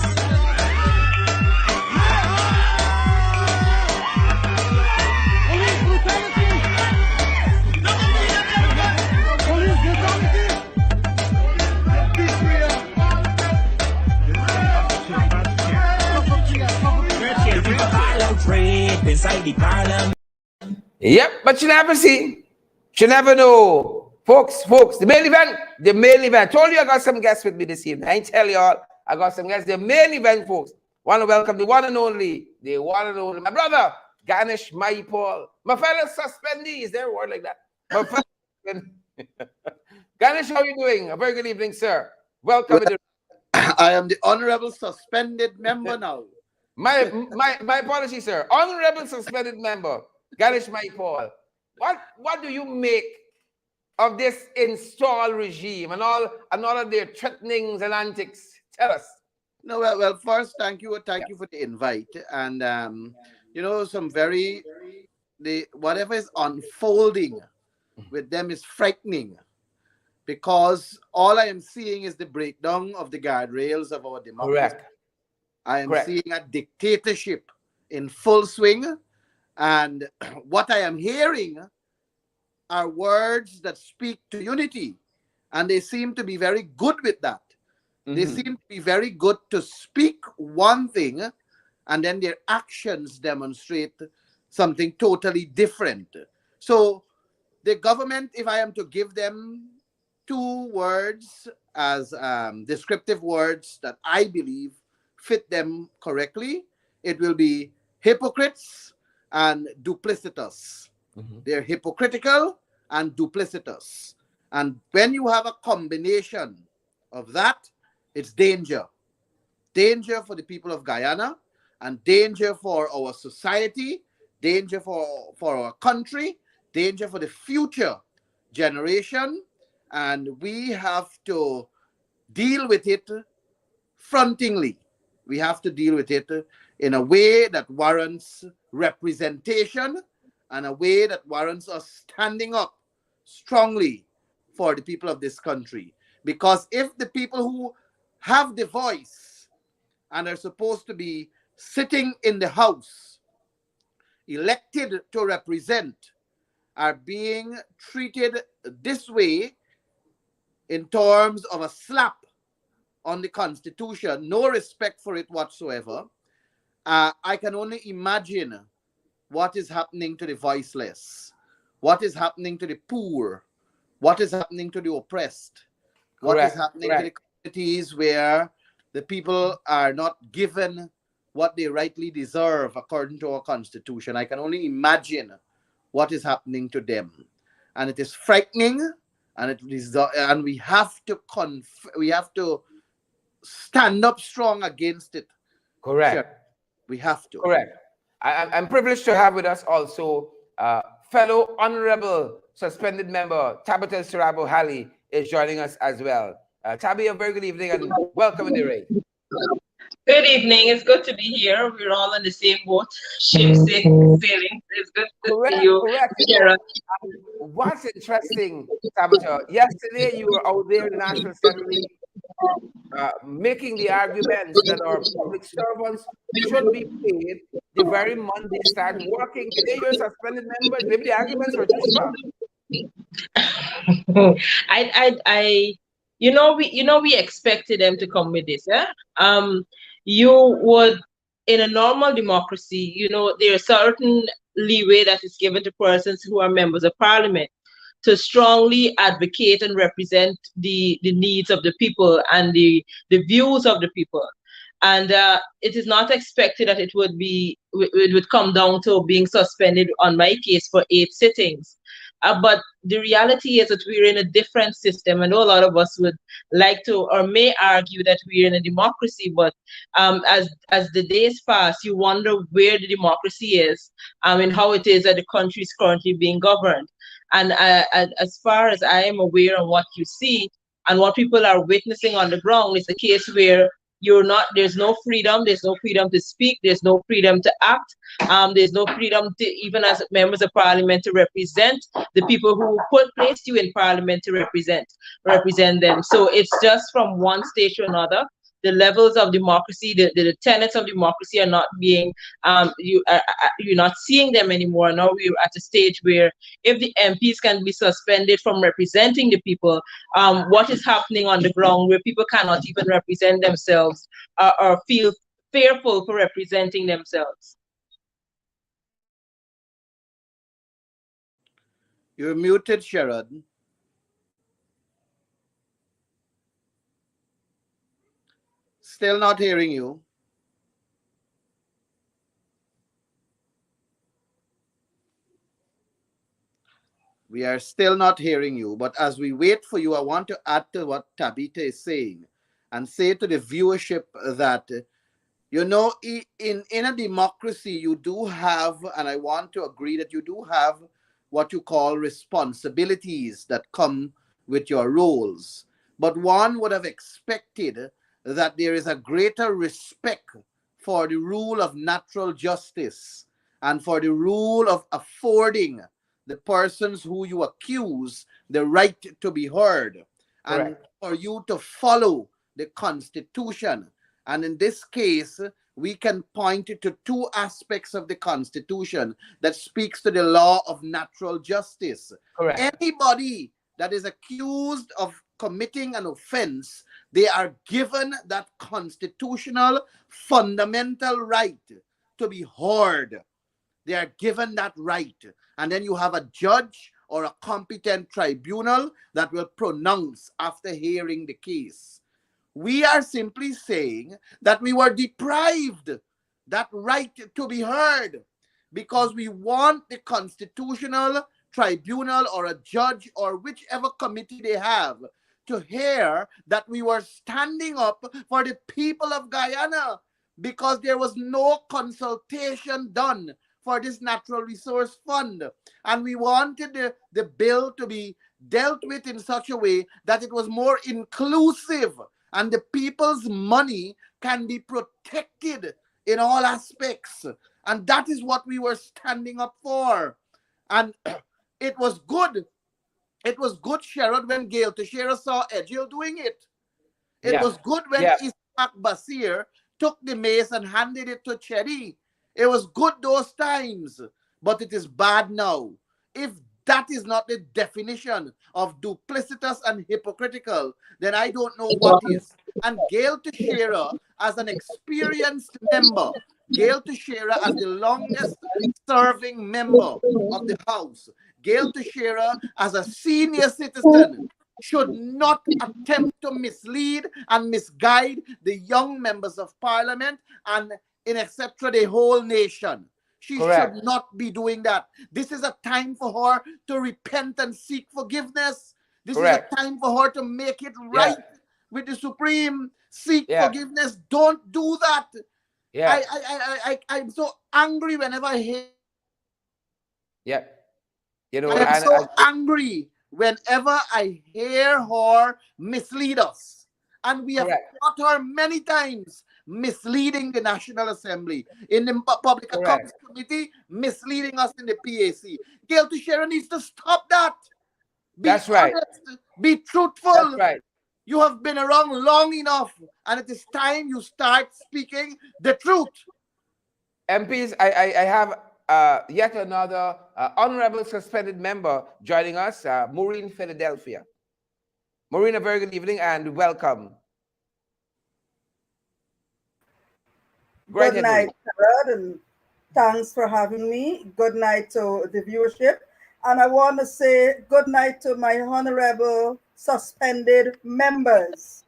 Inside the Parliament. Yep, but you never see. You never know. Folks, the main event. Told you I got some guests with me this evening. I ain't tell y'all I got some guests. The main event, folks. Want to welcome the one and only, my brother, Ganesh Maipal. My fellow suspendee. Is there a word like that? My fellow Ganesh, how are you doing? A very good evening, sir. Welcome. I am the honorable suspended member now. My apologies, sir. Honorable suspended member, Ganesh Paul. What do you make of this install regime and all of their threatenings and antics? Tell us. No, well, first, thank you for the invite. And some whatever is unfolding with them is frightening, because all I am seeing is the breakdown of the guardrails of our democracy. Correct. I am seeing a dictatorship in full swing, and what I am hearing are words that speak to unity, and they seem to be very good with that. They seem to be very good to speak one thing, and then their actions demonstrate something totally different. So the government, if I am to give them two words as descriptive words that I believe fit them correctly, it will be hypocrites and duplicitous. They're hypocritical and duplicitous. And when you have a combination of that, it's danger. Danger for the people of Guyana, and danger for our society, danger for our country, danger for the future generation. And we have to deal with it frontingly. We have to deal with it in a way that warrants representation, and a way that warrants us standing up strongly for the people of this country. Because if the people who have the voice and are supposed to be sitting in the House, elected to represent, are being treated this way in terms of a slap on the Constitution, no respect for it whatsoever, I can only imagine what is happening to the voiceless, what is happening to the poor, what is happening to the oppressed, what is happening to the communities where the people are not given what they rightly deserve according to our Constitution. I can only imagine what is happening to them, and it is frightening, and we have to stand up strong against it. Correct. Sure. We have to. Correct. I'm privileged to have with us also fellow honorable suspended member Tabitha Sarabo Halley is joining us as well. Tabby, a very good evening and welcome in the ring. Good evening. It's good to be here. We're all in the same boat. Ship sailing. It's good to see you. Correct. What's interesting, Tabitha, yesterday you were out there in the National Assembly making the arguments that our public servants should be paid the very month they start working. Today you're a suspended member. Maybe the arguments were too strong. We expected them to come with this. You would, in a normal democracy, there's certain leeway that is given to persons who are members of parliament to strongly advocate and represent the needs of the people and the views of the people. And it is not expected that it would come down to being suspended on my case for 8 sittings. But the reality is that we're in a different system. I know a lot of us would like to or may argue that we're in a democracy, but as the days pass, you wonder where the democracy is and how it is that the country is currently being governed. And as far as I am aware of what you see and what people are witnessing on the ground, it's a case where there's no freedom to speak, there's no freedom to act, there's no freedom to, even as members of parliament, to represent the people who placed you in parliament to represent them. So it's just from one stage to another. The levels of democracy, the tenets of democracy are not being, you're not seeing them anymore. Now we're at a stage where if the MPs can be suspended from representing the people, what is happening on the ground where people cannot even represent themselves or feel fearful for representing themselves? You're muted, Sherrod. Still not hearing you. We are still not hearing you, but as we wait for you, I want to add to what Tabitha is saying and say to the viewership that, you know, in a democracy, you do have, and I want to agree that you do have what you call responsibilities that come with your roles. But one would have expected that there is a greater respect for the rule of natural justice and for the rule of affording the persons who you accuse the right to be heard, and Correct. for you to follow the Constitution. And in this case, we can point to two aspects of the Constitution that speaks to the law of natural justice. Correct. Anybody that is accused of committing an offense, they are given that constitutional fundamental right to be heard. They are given that right. And then you have a judge or a competent tribunal that will pronounce after hearing the case. We are simply saying that we were deprived that right to be heard because we want the constitutional tribunal or a judge or whichever committee they have to hear that we were standing up for the people of Guyana, because there was no consultation done for this natural resource fund. And we wanted the bill to be dealt with in such a way that it was more inclusive and the people's money can be protected in all aspects. And that is what we were standing up for. And it was good. It was good, Sherrod, when Gail Teixeira saw Edgil doing it. It was good when Isaac Basir took the mace and handed it to Cherry. It was good those times, but it is bad now. If that is not the definition of duplicitous and hypocritical, then I don't know what is. And Gail Teixeira, as an experienced member, Gail Teixeira as the longest serving member of the House, Gail Teixeira as a senior citizen, should not attempt to mislead and misguide the young members of Parliament and in etc. the whole nation. She should not be doing that. This is a time for her to repent and seek forgiveness. This is a time for her to make it right with the Supreme. Seek forgiveness. Don't do that. I'm so angry whenever I hear. You know, I'm so angry whenever I hear her mislead us. And we have caught her many times misleading the National Assembly, in the Public Accounts Committee, misleading us in the PAC. Gail Teixeira needs to stop that. Be honest, be truthful. That's right. You have been around long enough, and it is time you start speaking the truth. MPs, I have yet another honorable suspended member joining us, Maureen Philadelphia. Maureen, a very good evening and welcome. Good night, Sherrod, and thanks for having me. Good night to the viewership. And I want to say good night to my honorable suspended members.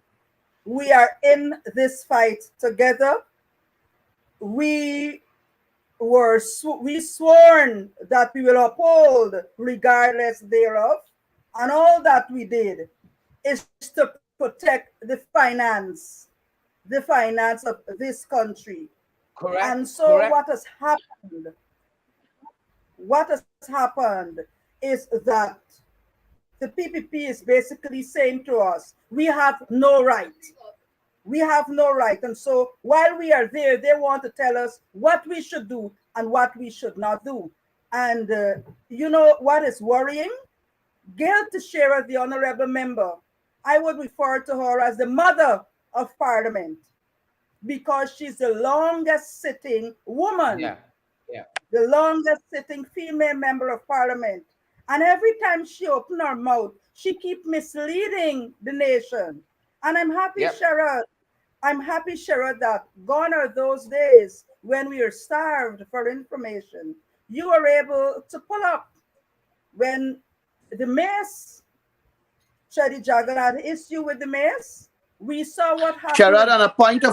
We are in this fight together. We sworn that we will uphold regardless thereof. And all that we did is to protect the finance of this country. Correct. And so what has happened is that the PPP is basically saying to us, we have no right. We have no right. And so while we are there, they want to tell us what we should do and what we should not do. And you know what is worrying? Gail Teixeira, the honorable member, I would refer to her as the mother of Parliament, because she's the longest sitting woman, the longest sitting female member of Parliament. And every time she opens her mouth, she keeps misleading the nation. And I'm happy, Sherrod, that gone are those days when we are starved for information. You were able to pull up when the mace, Chedi Jagan had an issue with the mace. We saw what happened. Sherrod, on a point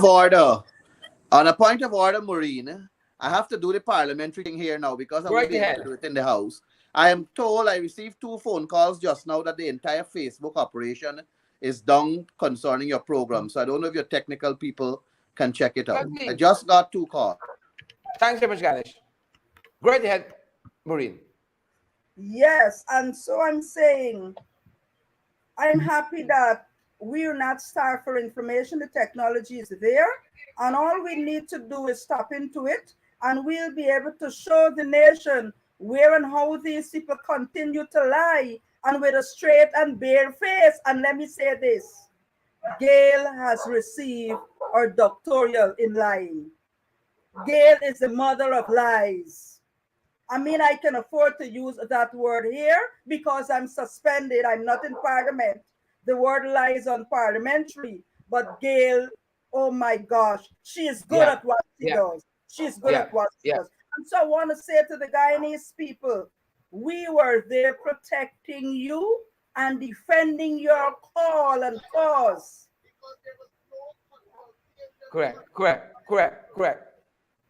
of order, Maureen, I have to do the parliamentary thing here now because I Right won't be able ahead. to do it in the house. I am told I received 2 phone calls just now that the entire Facebook operation is down concerning your program. So I don't know if your technical people can check it out. I just got 2 calls. Thanks very much, Ganesh. Great ahead, Maureen. Yes, and so I'm saying I'm happy that we're not starved for information. The technology is there, and all we need to do is tap into it, and we'll be able to show the nation where and how these people continue to lie, and with a straight and bare face. And let me say this, Gail has received her doctoral in lying. Gail is the mother of lies. I mean, I can afford to use that word here because I'm suspended. I'm not in parliament. The word lies on parliamentary. But Gail, oh my gosh, she is good at what she does. She's good at what she does. And so I want to say to the Guyanese people, we were there protecting you and defending your call and cause. Correct.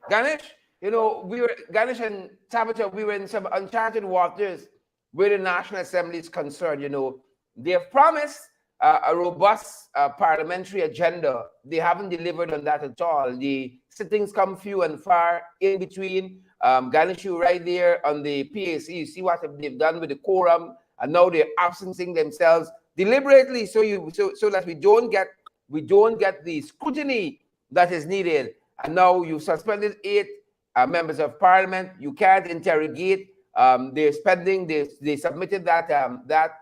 Ganesh, you know, Ganesh and Tabitha, we were in some uncharted waters where the National Assembly is concerned. You know, they have promised a robust parliamentary agenda. They haven't delivered on that at all. The sittings come few and far in between. Ganesh, you right there on the PAC, you see what they've done with the quorum, and now they're absencing themselves deliberately so that we don't get the scrutiny that is needed. And now you've suspended 8 members of parliament. You can't interrogate. They're spending. They submitted that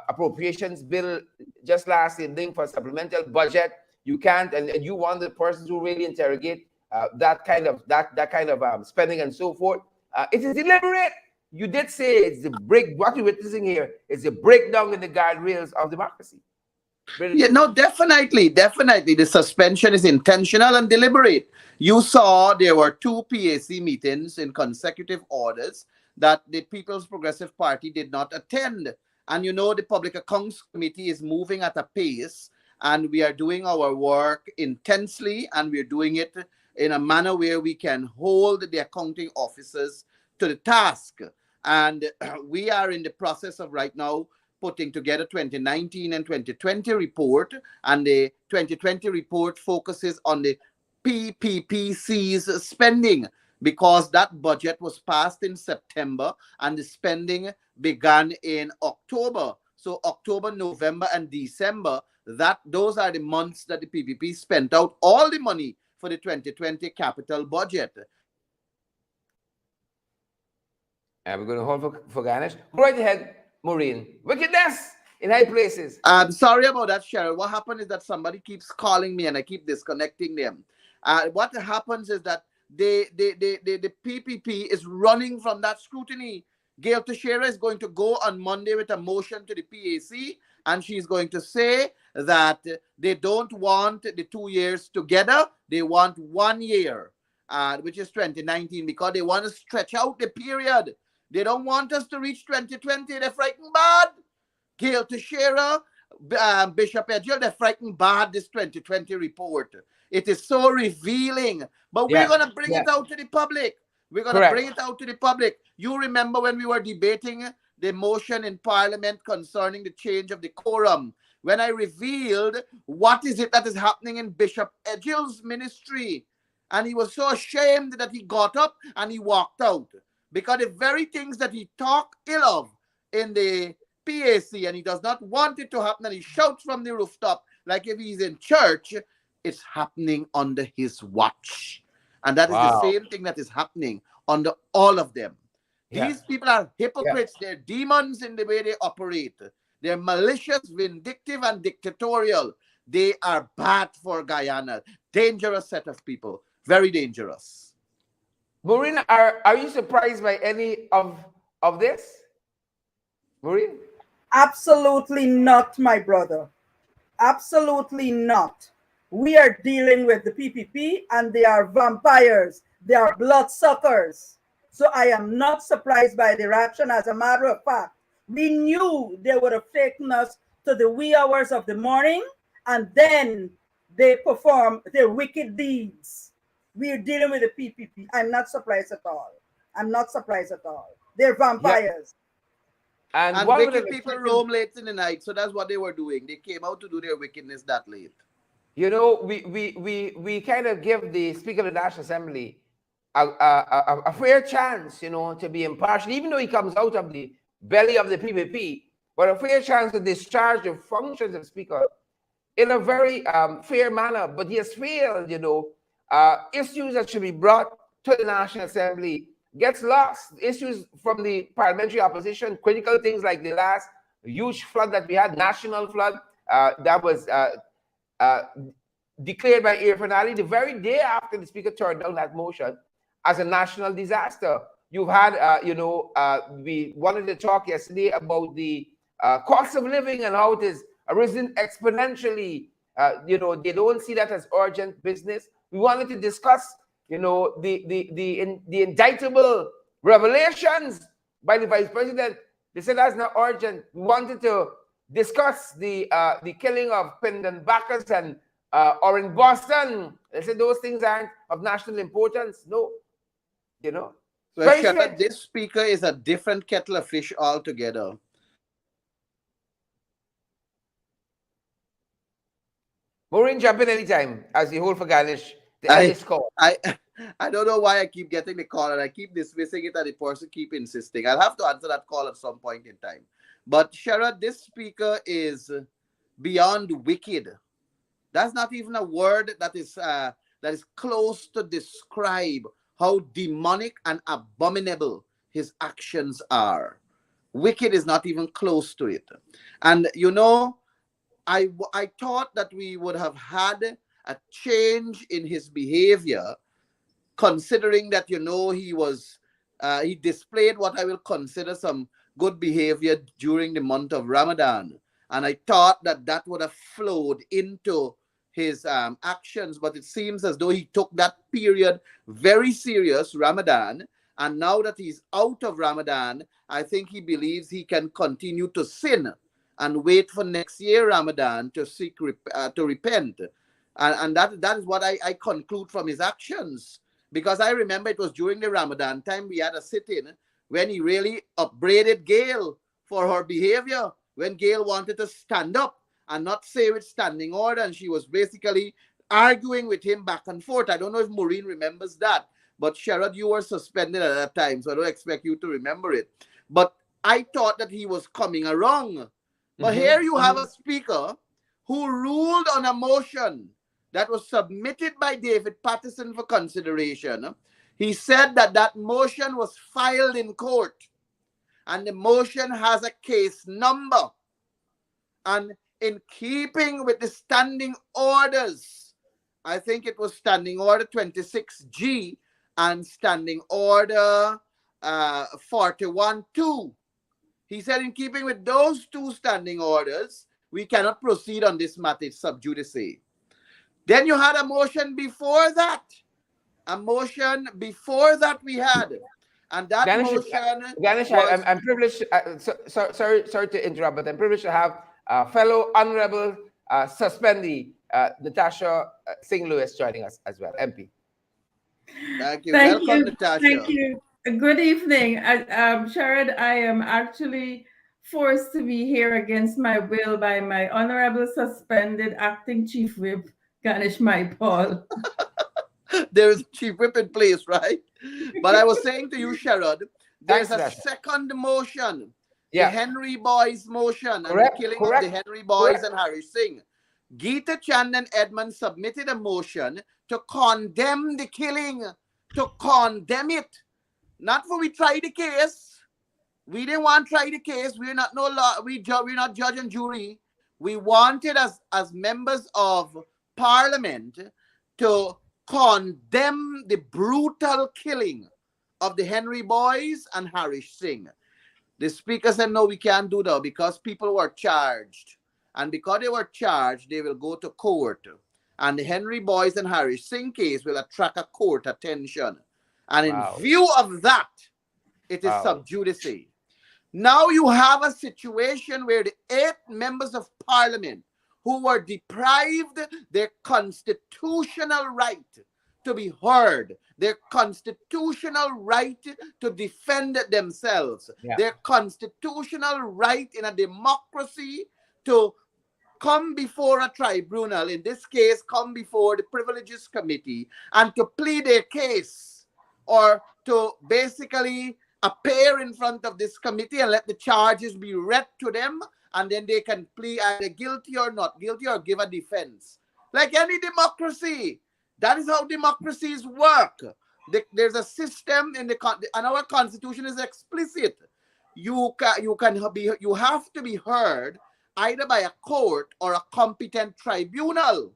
appropriations bill just last evening for supplemental budget. You can't, and you want the person to really interrogate that kind of spending and so forth. It is deliberate. You did say it's the break. What you're witnessing here is a breakdown in the guardrails of democracy. Yeah, no, definitely. The suspension is intentional and deliberate. You saw there were 2 PAC meetings in consecutive orders that the People's Progressive Party did not attend. And you know, the Public Accounts Committee is moving at a pace, and we are doing our work intensely, and we're doing it in a manner where we can hold the accounting officers to the task. And we are in the process of right now putting together 2019 and 2020 report, and the 2020 report focuses on the PPPC's spending, because that budget was passed in September and the spending began in October. So October, November, and December, those are the months that the PPP spent out all the money for the 2020 capital budget. And we're going to hold for Ganesh. Go right ahead, Maureen. Wickedness in high places. I'm sorry about that, Cheryl. What happened is that somebody keeps calling me and I keep disconnecting them. What happens is that the PPP is running from that scrutiny. Gail Teixeira is going to go on Monday with a motion to the PAC, and she's going to say that they don't want the 2 years together. They want 1 year, which is 2019, because they want to stretch out the period. They don't want us to reach 2020. They're frightened bad. Gail Teixeira, Bishop Edgell, they're frightened bad, this 2020 report. It is so revealing. But we're going to bring it out to the public. We're going to bring it out to the public. You remember when we were debating the motion in Parliament concerning the change of the quorum, when I revealed what is it that is happening in Bishop Edgell's ministry. And he was so ashamed that he got up and he walked out. Because the very things that he talked ill of in the PAC, and he does not want it to happen, and he shouts from the rooftop like if he's in church, it's happening under his watch. And that is the same thing that is happening under all of them. These people are hypocrites. They're demons in the way they operate. They're malicious, vindictive, and dictatorial. They are bad for Guyana. Dangerous set of people. Very dangerous. Maureen, are you surprised by any of this? Maureen? Absolutely not, my brother. Absolutely not. We are dealing with the PPP, and they are vampires. They are bloodsuckers. So I am not surprised by the reaction. As a matter of fact, we knew they would have taken us to the wee hours of the morning, and then they perform their wicked deeds. we're dealing with the PPP. I'm not surprised at all. I'm not surprised at all. They're vampires. And wicked people roam late in the night, so that's what they were doing. They came out to do their wickedness that late. You know, we kind of give the Speaker of the National Assembly a fair chance, you know, to be impartial, even though he comes out of the belly of the PPP, but a fair chance to discharge the functions of Speaker in a very fair manner. But he has failed, you know. Issues that should be brought to the National Assembly gets lost. Issues from the parliamentary opposition, critical things like the last huge flood that we had, national flood, that was declared by Irfan Ali the very day after the Speaker turned down that motion as a national disaster. You've had, you know, we wanted to talk yesterday about the cost of living and how it has arisen exponentially. You know, they don't see that as urgent business. We wanted to discuss, you know, the indictable revelations by the Vice President. They said that's not urgent. We wanted to discuss the killing of Pindon Bacchus and or in Boston. They said those things aren't of national importance. No, you know. So this speaker is a different kettle of fish altogether. Maureen, jump in anytime as you hold for Ganesh. I don't know why I keep getting the call and I keep dismissing it and the person keep insisting. I'll have to answer that call at some point in time. But Sherrod, this speaker is beyond wicked. That's not even a word that is close to describe how demonic and abominable his actions are. Wicked is not even close to it. And you know, I thought that we would have had a change in his behavior, considering that, you know, he displayed what I will consider some good behavior during the month of Ramadan. And I thought that that would have flowed into his actions, but it seems as though he took that period very serious, Ramadan, and now that he's out of Ramadan, I think he believes he can continue to sin and wait for next year Ramadan to seek to repent. And that is what I conclude from his actions. Because I remember it was during the Ramadan time we had a sit-in when he really upbraided Gail for her behavior, when Gail wanted to stand up and not say with standing order, and she was basically arguing with him back and forth. I don't know if Maureen remembers that, but Sherrod, you were suspended at that time, so I don't expect you to remember it. But I thought that he was coming around. But here you have a speaker who ruled on a motion that was submitted by David Patterson for consideration. He said that that motion was filed in court and the motion has a case number. And in keeping with the standing orders, I think it was standing order 26G and standing order 41-2. He said in keeping with those two standing orders, we cannot proceed on this matter sub judice. Then you had a motion before that. A motion before that we had. And that Ganesh, motion Ganesh, was... I'm privileged, sorry to interrupt, but I'm privileged to have fellow honorable suspendee Natasha Singh Lewis joining us as well, MP. Thank you. Thank Welcome, you. Natasha. Thank you. Good evening. Sherrod, I am actually forced to be here against my will by my honorable suspended acting chief whip, Ganesh Paul. There is a chief whip in place, right? But I was saying to you, Sherrod, there's a second motion, the Henry Boys motion, and the killing of the Henry Boys and Harry Singh. Geeta Chand and Edmund submitted a motion to condemn the killing, to condemn it. Not for we try the case. We didn't want to try the case. We're not no law. We're not judge and jury. We wanted as members of Parliament to condemn the brutal killing of the Henry Boys and Harish Singh. The speaker said, no, we can't do that because people were charged. And because they were charged, they will go to court. And the Henry Boys and Harish Singh case will attract a court attention. And in view of that, it is sub judice. Now you have a situation where the 8 members of Parliament who were deprived their constitutional right to be heard, their constitutional right to defend themselves, their constitutional right in a democracy to come before a tribunal, in this case, come before the Privileges Committee, and to plead their case, or to basically appear in front of this committee and let the charges be read to them, and then they can plead either guilty or not guilty, or give a defense. Like any democracy. That is how democracies work. There's a system in and our constitution is explicit. You have to be heard either by a court or a competent tribunal.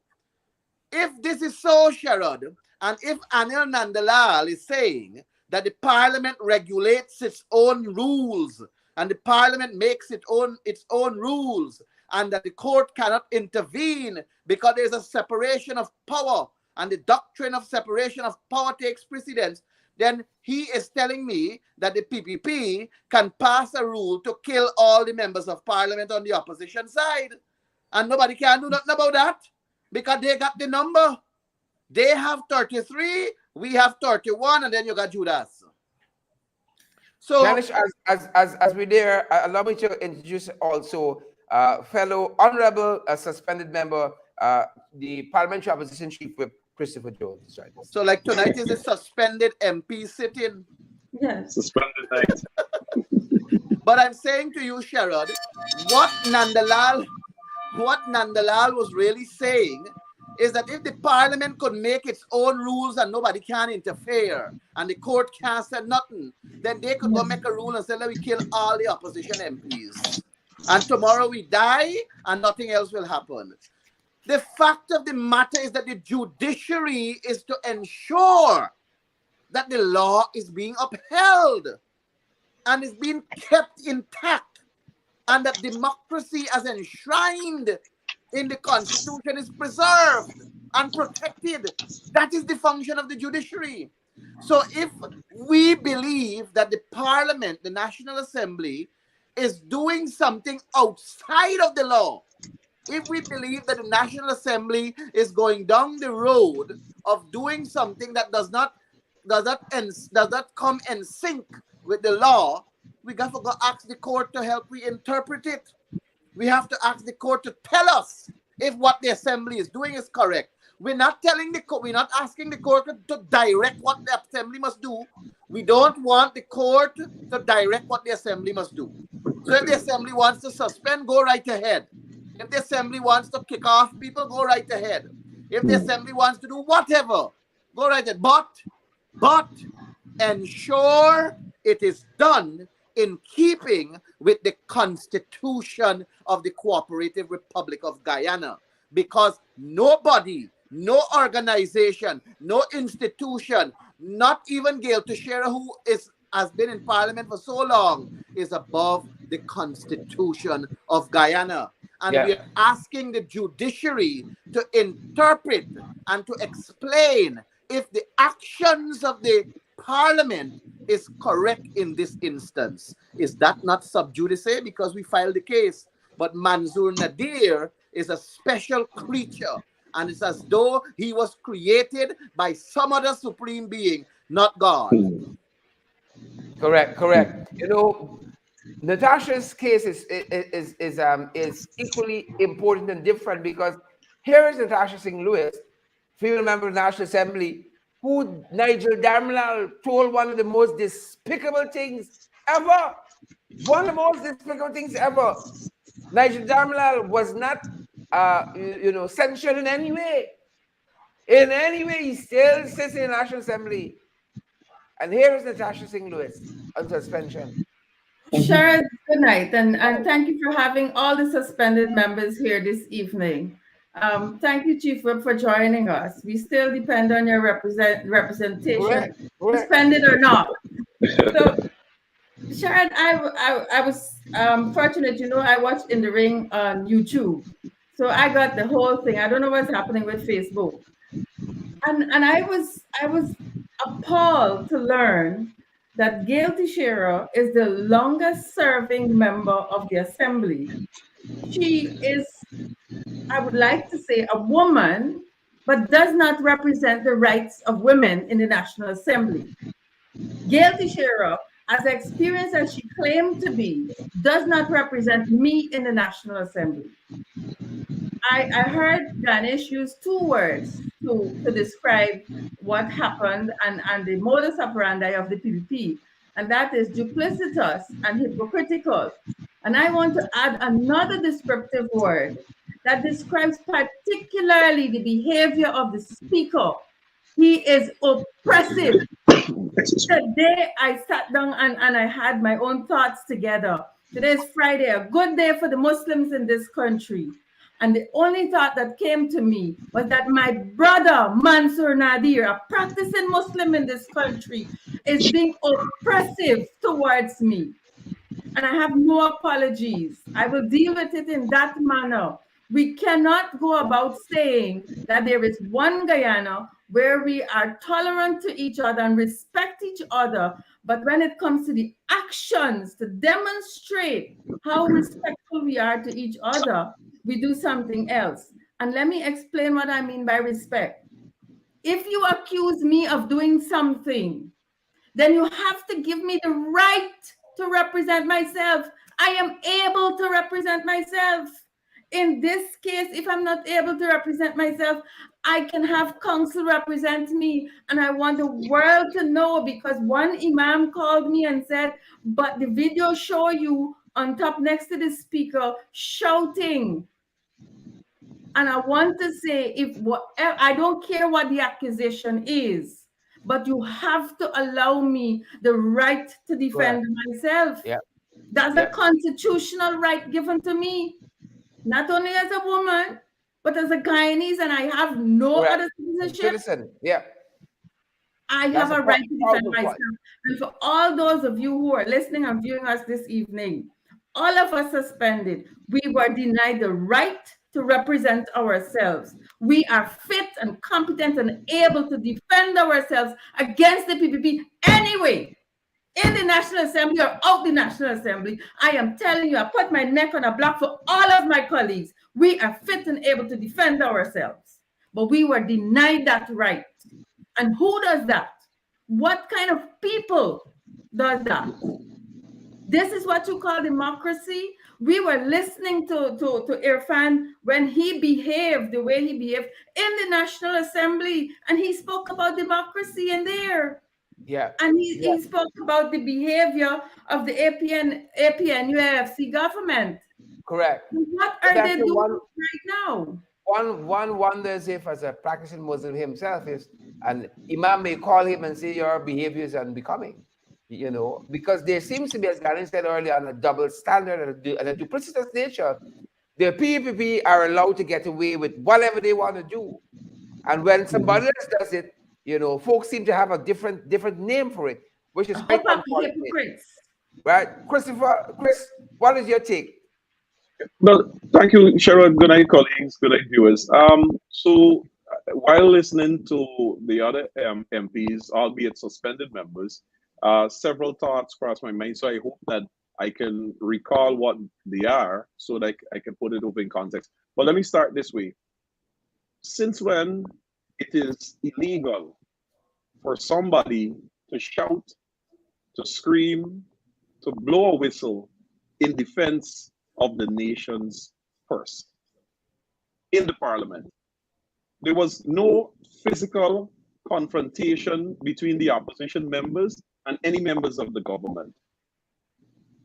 If this is so, Sherrod, and if Anil Nandalal is saying that the parliament regulates its own rules and the parliament makes its own rules, and that the court cannot intervene because there's a separation of power and the doctrine of separation of power takes precedence, then he is telling me that the PPP can pass a rule to kill all the members of parliament on the opposition side. And nobody can do nothing about that because they got the number. They have 33, we have 31, and then you got Judas. So, Ganesh, as we're there, allow me to introduce also fellow honorable suspended member, the Parliamentary Opposition Chief Whip, Christopher Jones. Right. So like tonight is a suspended MP sitting. Yes. Suspended night. But I'm saying to you, Sherrod, what Nandalal was really saying is that if the parliament could make its own rules and nobody can interfere and the court can't say nothing, then they could go make a rule and say, let me kill all the opposition MPs. And tomorrow we die and nothing else will happen. The fact of the matter is that the judiciary is to ensure that the law is being upheld and is being kept intact, and that democracy as enshrined in the Constitution is preserved and protected. That is the function of the judiciary. So if we believe that the Parliament, the National Assembly, is doing something outside of the law, if we believe that the National Assembly is going down the road of doing something that does not come in sync with the law, we got to go ask the court to help reinterpret it. We have to ask the court to tell us if what the Assembly is doing is correct. We're not telling the court, we're not asking the court to direct what the Assembly must do. We don't want the court to direct what the Assembly must do. So if the Assembly wants to suspend, go right ahead. If the Assembly wants to kick off people, go right ahead. If the Assembly wants to do whatever, go right ahead. But ensure it is done in keeping with the Constitution of the Cooperative Republic of Guyana. Because nobody, no organization, no institution, not even Gail Teixeira, who has been in Parliament for so long, is above the Constitution of Guyana. And we are asking the judiciary to interpret and to explain if the actions of the Parliament is correct in this instance. Is that not sub judice? Because we filed the case. But Manzoor Nadir is a special creature. And it's as though he was created by some other supreme being, not God. Correct. You know, Natasha's case is equally important and different, because here is Natasha Singh Lewis, female member of the National Assembly, who Nigel Darmalal told one of the most despicable things ever. One of the most despicable things ever. Nigel Darmalal was not, censured in any way. In any way, he still sits in the National Assembly. And here is Natasha Singh Lewis on suspension. Sharon, good night, and thank you for having all the suspended members here this evening. Thank you, Chief Whip, for joining us. We still depend on your representation, suspended or not. So, Sharon, I was fortunate, I watched In the Ring on YouTube. So I got the whole thing. I don't know what's happening with Facebook. And I was appalled to learn that Gail Teixeira is the longest serving member of the Assembly. She is, I would like to say, a woman but does not represent the rights of women in the National Assembly. Gail Teixeira, as experienced as she claimed to be, does not represent me in the National Assembly. I heard Ganesh use two words to describe what happened and the modus operandi of the PPP, and that is duplicitous and hypocritical. And I want to add another descriptive word that describes particularly the behavior of the speaker. He is oppressive. Today I sat down and I had my own thoughts together. Today is Friday, a good day for the Muslims in this country. And the only thought that came to me was that my brother, Mansour Nadir, a practicing Muslim in this country, is being oppressive towards me. And I have no apologies. I will deal with it in that manner. We cannot go about saying that there is one Guyana where we are tolerant to each other and respect each other. But when it comes to the actions to demonstrate how respectful we are to each other, we do something else. And let me explain what I mean by respect. If you accuse me of doing something, then you have to give me the right to represent myself. I am able to represent myself. In this case, if I'm not able to represent myself, I can have counsel represent me. And I want the world to know, because one imam called me and said, but the video show you on top next to the speaker shouting. And I want to say, I don't care what the accusation is, but you have to allow me the right to defend myself. Yeah. That's a constitutional right given to me, not only as a woman, but as a Guyanese, and I have no other citizenship. Yeah. I have a right to defend myself. And for all those of you who are listening and viewing us this evening, all of us suspended, we were denied the right to represent ourselves. We are fit and competent and able to defend ourselves against the PPP anyway, in the National Assembly or out the National Assembly. I am telling you, I put my neck on a block for all of my colleagues. We are fit and able to defend ourselves, but we were denied that right. And who does that? What kind of people does that? This is what you call democracy. We were listening to Irfan when he behaved the way he behaved in the National Assembly, and he spoke about democracy in there. Yeah. And he spoke about the behavior of the APN-UAFC government. Correct. What are they doing right now? One wonders if, as a practicing Muslim himself, an imam may call him and say your behavior is unbecoming, because there seems to be, as Gani said earlier, on a double standard and a duplicitous nature. The PPP are allowed to get away with whatever they want to do, and when somebody else does it, folks seem to have a different name for it, which is quite unfortunate. Right, Chris, what is your take? Well, thank you, Cheryl. Good night, colleagues. Good night, viewers. So while listening to the other MPs, albeit suspended members, several thoughts crossed my mind. So I hope that I can recall what they are so that I can put it over in context. But let me start this way. Since when it is illegal for somebody to shout, to scream, to blow a whistle in defense of the nation's purse in the parliament? There was no physical confrontation between the opposition members and any members of the government.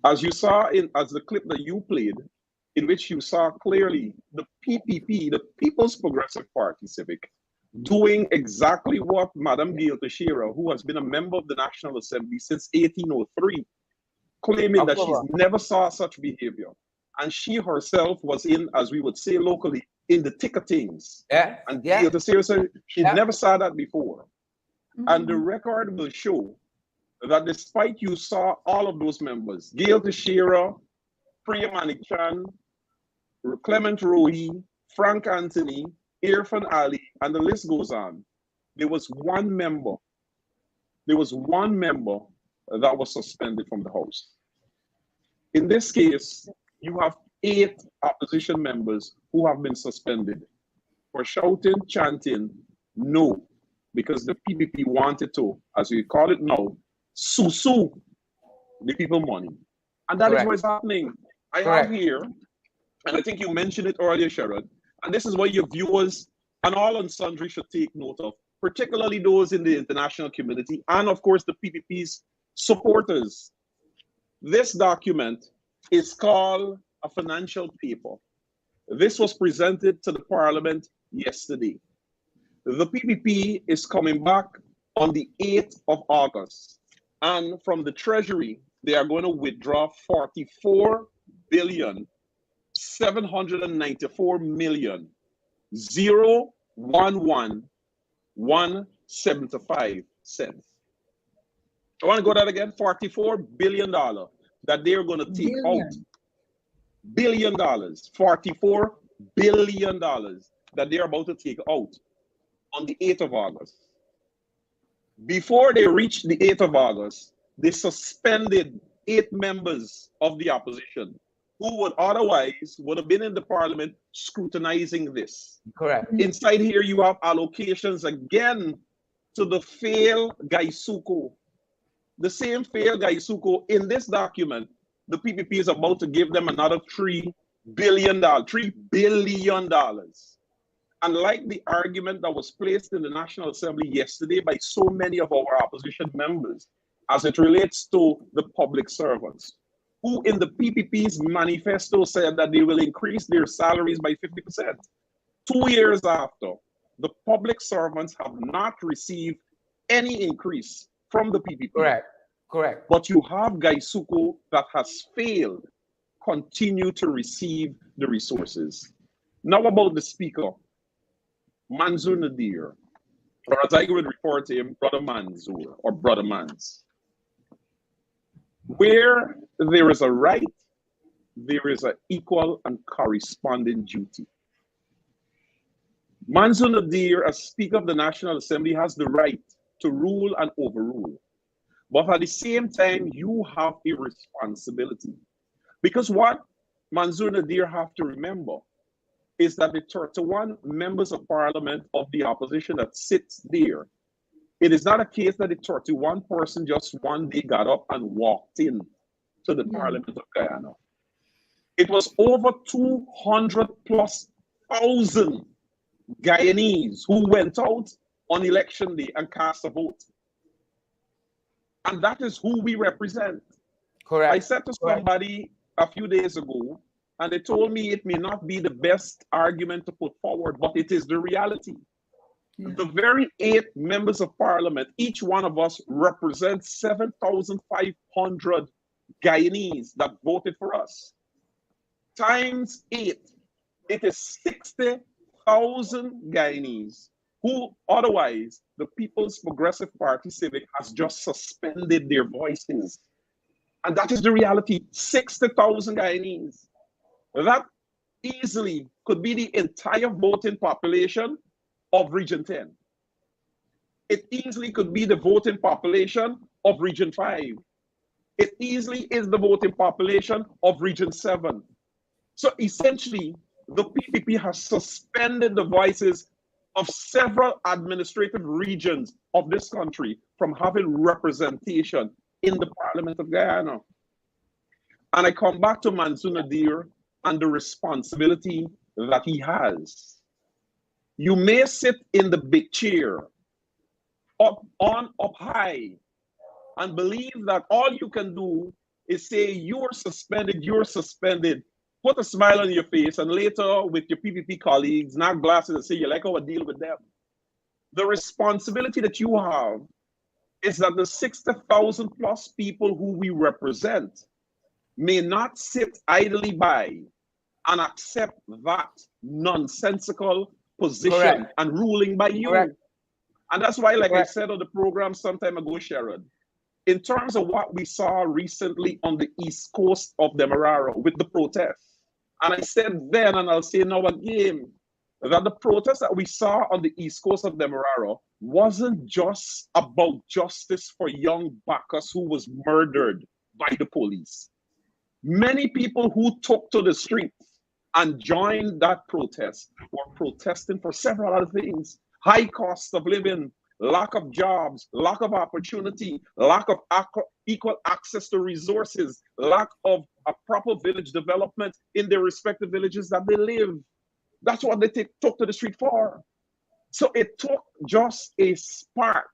As you saw as the clip that you played, in which you saw clearly the PPP, the People's Progressive Party Civic, doing exactly what Madam Gail Teixeira, who has been a member of the National Assembly since 1803, claiming that she's never saw such behavior. And she herself was in, as we would say locally, in the thick of things. And Gail Teixeira said she never saw that before. And the record will show that despite you saw all of those members, Gail Teixeira, Priya Manichan, Clement Rohi, Frank Anthony, Irfan Ali, and the list goes on, there was one member that was suspended from the House. In this case, you have 8 opposition members who have been suspended for shouting, chanting, no, because the PPP wanted to, as we call it now, sue the people money. And that is Correct. what's happening. I Correct. have here, and I think you mentioned it earlier, Sherrod, and this is what your viewers and all and sundry should take note of, particularly those in the international community and, of course, the PPP's supporters. This document is called a financial paper. This was presented to the Parliament yesterday. The PPP is coming back on the 8th of August. And from the Treasury, they are going to withdraw 44,794,011,175 cents. I want to go that again, $44 billion that they're going to take out. $1 billion, $44 billion that they're about to take out on the 8th of August. Before they reached the 8th of August, they suspended 8 members of the opposition who would otherwise would have been in the parliament scrutinizing this. Correct. Inside here, you have allocations again to the failed Gaisuko. The same failed Gaisuko in this document, the PPP is about to give them another $3 billion. And like the argument that was placed in the National Assembly yesterday by so many of our opposition members, as it relates to the public servants, who in the PPP's manifesto said that they will increase their salaries by 50%. 2 years after, the public servants have not received any increase from the PPP. Correct. Correct. But you have Gaisuko that has failed continue to receive the resources. Now about the speaker, Manzur Nadir, or as I would refer to him, Brother Manzur or Brother Mans. Where there is a right, there is an equal and corresponding duty. Manzur Nadir, as Speaker of the National Assembly, has the right to rule and overrule. But at the same time, you have a responsibility. Because what Manzur Nadir have to remember is that the 31 members of parliament of the opposition that sits there, it is not a case that the 31 person just one day got up and walked in to the Parliament of Guyana. It was over 200,000+ Guyanese who went out on election day and cast a vote. And that is who we represent. Correct. I said to somebody a few days ago, and they told me it may not be the best argument to put forward, but it is the reality. Yeah. The very 8 members of parliament, each one of us represents 7,500 Guyanese that voted for us. Times 8, it is 60,000 Guyanese who otherwise the People's Progressive Party Civic has just suspended their voices. And that is the reality, 60,000 Guyanese. That easily could be the entire voting population of Region 10. It easily could be the voting population of Region 5. It easily is the voting population of Region 7. So essentially, the PPP has suspended the voices of several administrative regions of this country from having representation in the Parliament of Guyana. And I come back to Manzur Nadir and the responsibility that he has. You may sit in the big chair, up high, and believe that all you can do is say you're suspended, put a smile on your face, and later with your PPP colleagues, knock glasses and say you like how I deal with them. The responsibility that you have is that the 60,000+ people who we represent may not sit idly by and accept that nonsensical position and ruling by you. And that's why, like I said on the program some time ago, Sherrod, in terms of what we saw recently on the east coast of Demerara with the protests, and I said then, and I'll say now again, that the protest that we saw on the east coast of Demerara wasn't just about justice for young Bacchus who was murdered by the police. Many people who took to the streets and joined that protest were protesting for several other things: high cost of living, lack of jobs, lack of opportunity, lack of equal access to resources, lack of a proper village development in their respective villages that they live. That's what they took to the street for. So it took just a spark,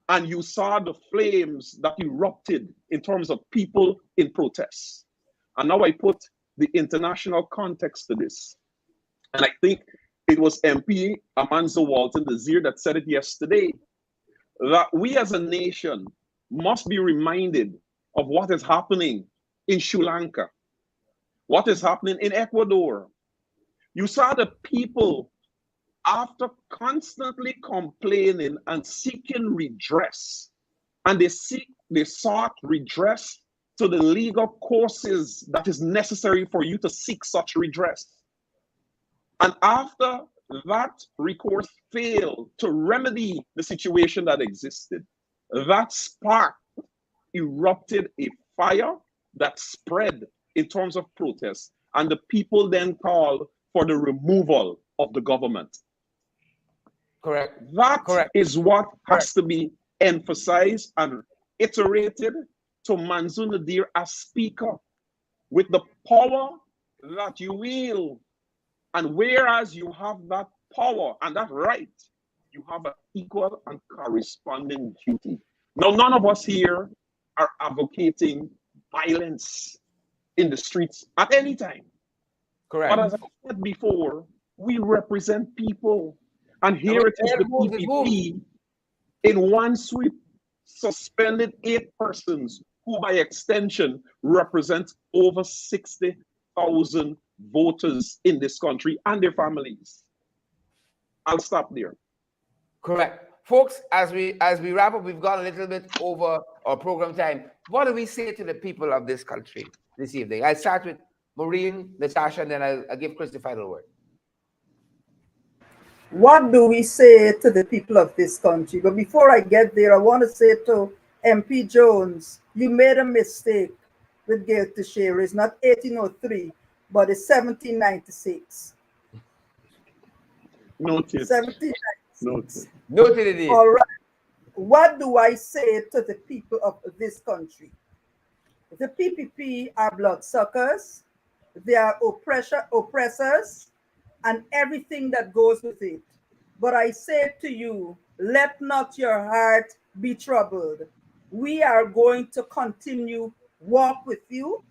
and you saw the flames that erupted in terms of people in protests. And now I put the international context to this. And I think it was MP Amanzo Walton Desir that said it yesterday, that we as a nation must be reminded of what is happening in Sri Lanka, what is happening in Ecuador. You saw the people, after constantly complaining and seeking redress, and they sought redress to the legal courses that is necessary for you to seek such redress. And after that recourse failed to remedy the situation that existed, that spark erupted a fire that spread in terms of protest, and the people then called for the removal of the government. Correct. That is what has to be emphasized and iterated to Manzu Nadir as speaker, with the power that you wield. And whereas you have that power and that right, you have an equal and corresponding duty. Now, none of us here are advocating violence in the streets at any time. Correct. But as I said before, we represent people. And here it is, the PPP, in one sweep, suspended 8 persons who by extension represent over 60,000 voters in this country and their families. I'll stop there. Correct. Folks, as we wrap up, we've gone a little bit over our program time. What do we say to the people of this country this evening? I start with Maureen, Natasha, and then I'll give Chris the final word. What do we say to the people of this country? But before I get there, I want to say to MP Jones, you made a mistake with Gail Teixeira. It's not 1803, but it's 1796. Noted. 1796. Noted it is. All right. What do I say to the people of this country? The PPP are bloodsuckers. They are oppressors, and everything that goes with it. But I say to you, let not your heart be troubled. We are going to continue walk with you.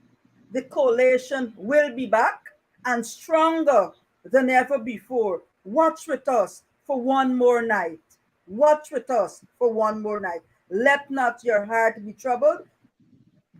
The coalition will be back and stronger than ever before. Watch with us for one more night. Watch with us for one more night. Let not your heart be troubled.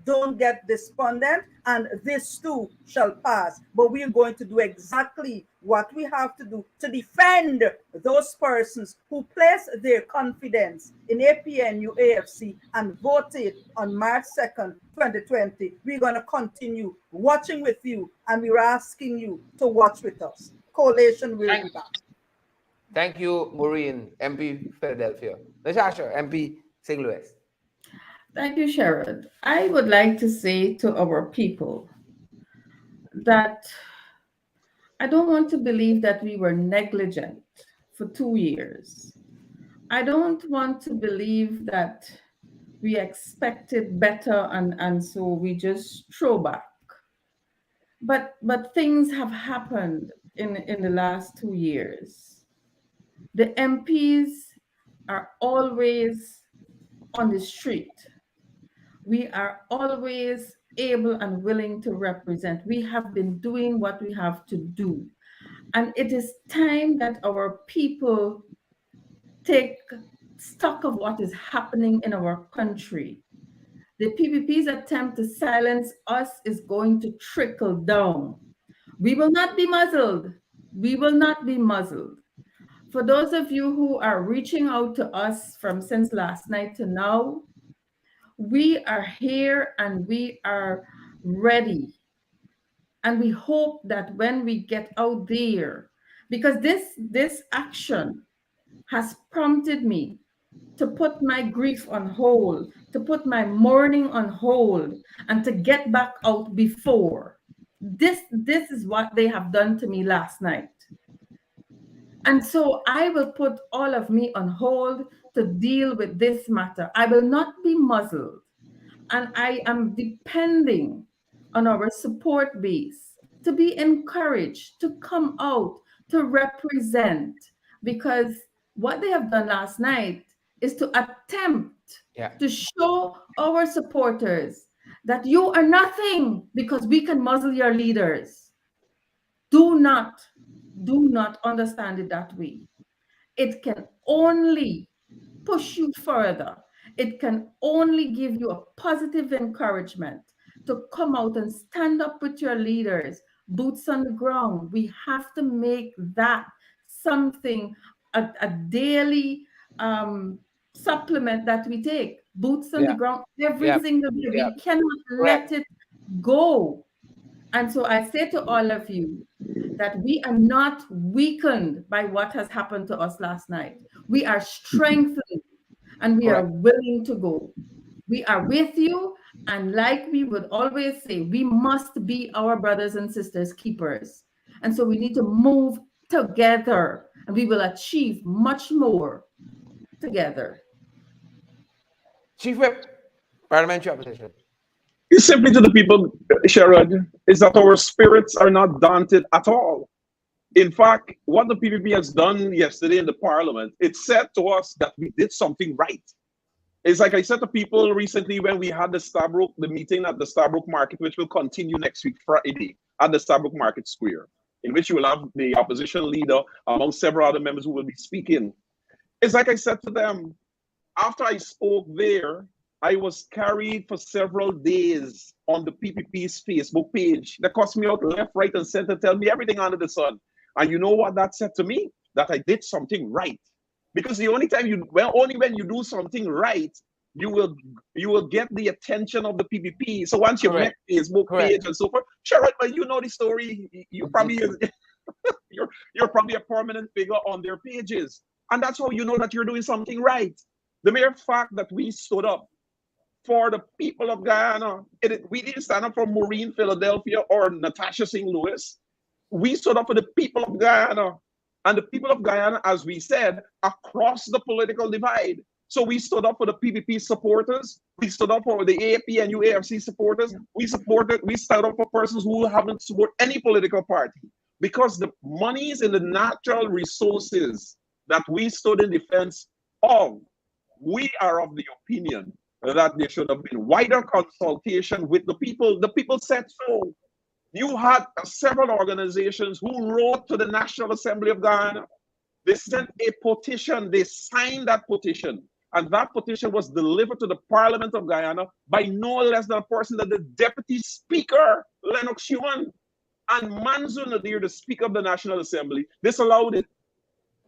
Don't get despondent, and this too shall pass. But we are going to do exactly what we have to do to defend those persons who place their confidence in APNU AFC and voted on March 2nd, 2020. We're going to continue watching with you, and we're asking you to watch with us. Coalition will be back. Thank you, Maureen, MP Philadelphia. Natasha, MP St. Louis. Thank you, Sherrod. I would like to say to our people that I don't want to believe that we were negligent for 2 years. I don't want to believe that we expected better and so we just throw back. But things have happened in the last 2 years. The MPs are always on the street. We are always able and willing to represent. We have been doing what we have to do. And it is time that our people take stock of what is happening in our country. The PPP's attempt to silence us is going to trickle down. We will not be muzzled. We will not be muzzled. For those of you who are reaching out to us from since last night to now, we are here and we are ready. And we hope that when we get out there, because this action has prompted me to put my grief on hold, to put my mourning on hold, and to get back out before. This is what they have done to me last night. And so I will put all of me on hold to deal with this matter. I will not be muzzled. And I am depending on our support base to be encouraged to come out to represent, because what they have done last night is to attempt to show our supporters that you are nothing because we can muzzle your leaders. Do not understand it that way. It can only push you further. It can only give you a positive encouragement to come out and stand up with your leaders, boots on the ground. We have to make that something, a daily supplement that we take. Boots on the ground every single day. We cannot let it go. And so I say to all of you that we are not weakened by what has happened to us last night. We are strengthened and we are willing to go. We are with you. And like we would always say, we must be our brothers and sisters keepers. And so we need to move together and we will achieve much more together. Chief Whip, Parliamentary Opposition. It's simply to the people, Sherrod, is that our spirits are not daunted at all. In fact, what the PPP has done yesterday in the Parliament, it said to us that we did something right. It's like I said to people recently when we had the meeting at the Starbrook Market, which will continue next week, Friday, at the Starbrook Market Square, in which you will have the opposition leader among several other members who will be speaking. It's like I said to them, after I spoke there, I was carried for several days on the PPP's Facebook page. They cussed me out left, right, and center, tell me everything under the sun. And you know what that said to me? That I did something right. Because the only time only when you do something right, you will get the attention of the PPP. So once you make Facebook page and so forth, sure, but you know the story. You probably you're probably a permanent figure on their pages, and that's how you know that you're doing something right. The mere fact that we stood up for the people of Guyana. We didn't stand up for Maureen Philadelphia or Natasha St. Louis. We stood up for the people of Guyana. And the people of Guyana, as we said, across the political divide. So we stood up for the PPP supporters. We stood up for the AAP and UAFC supporters. We stood up for persons who haven't supported any political party. Because the monies and the natural resources that we stood in defense of, we are of the opinion that there should have been wider consultation with the people. The people said so. You had several organizations who wrote to the National Assembly of Guyana. They sent a petition. They signed that petition. And that petition was delivered to the Parliament of Guyana by no less than a person than the Deputy Speaker, Lennox Schumann, and Manzu Nadir, the Speaker of the National Assembly. Disallowed it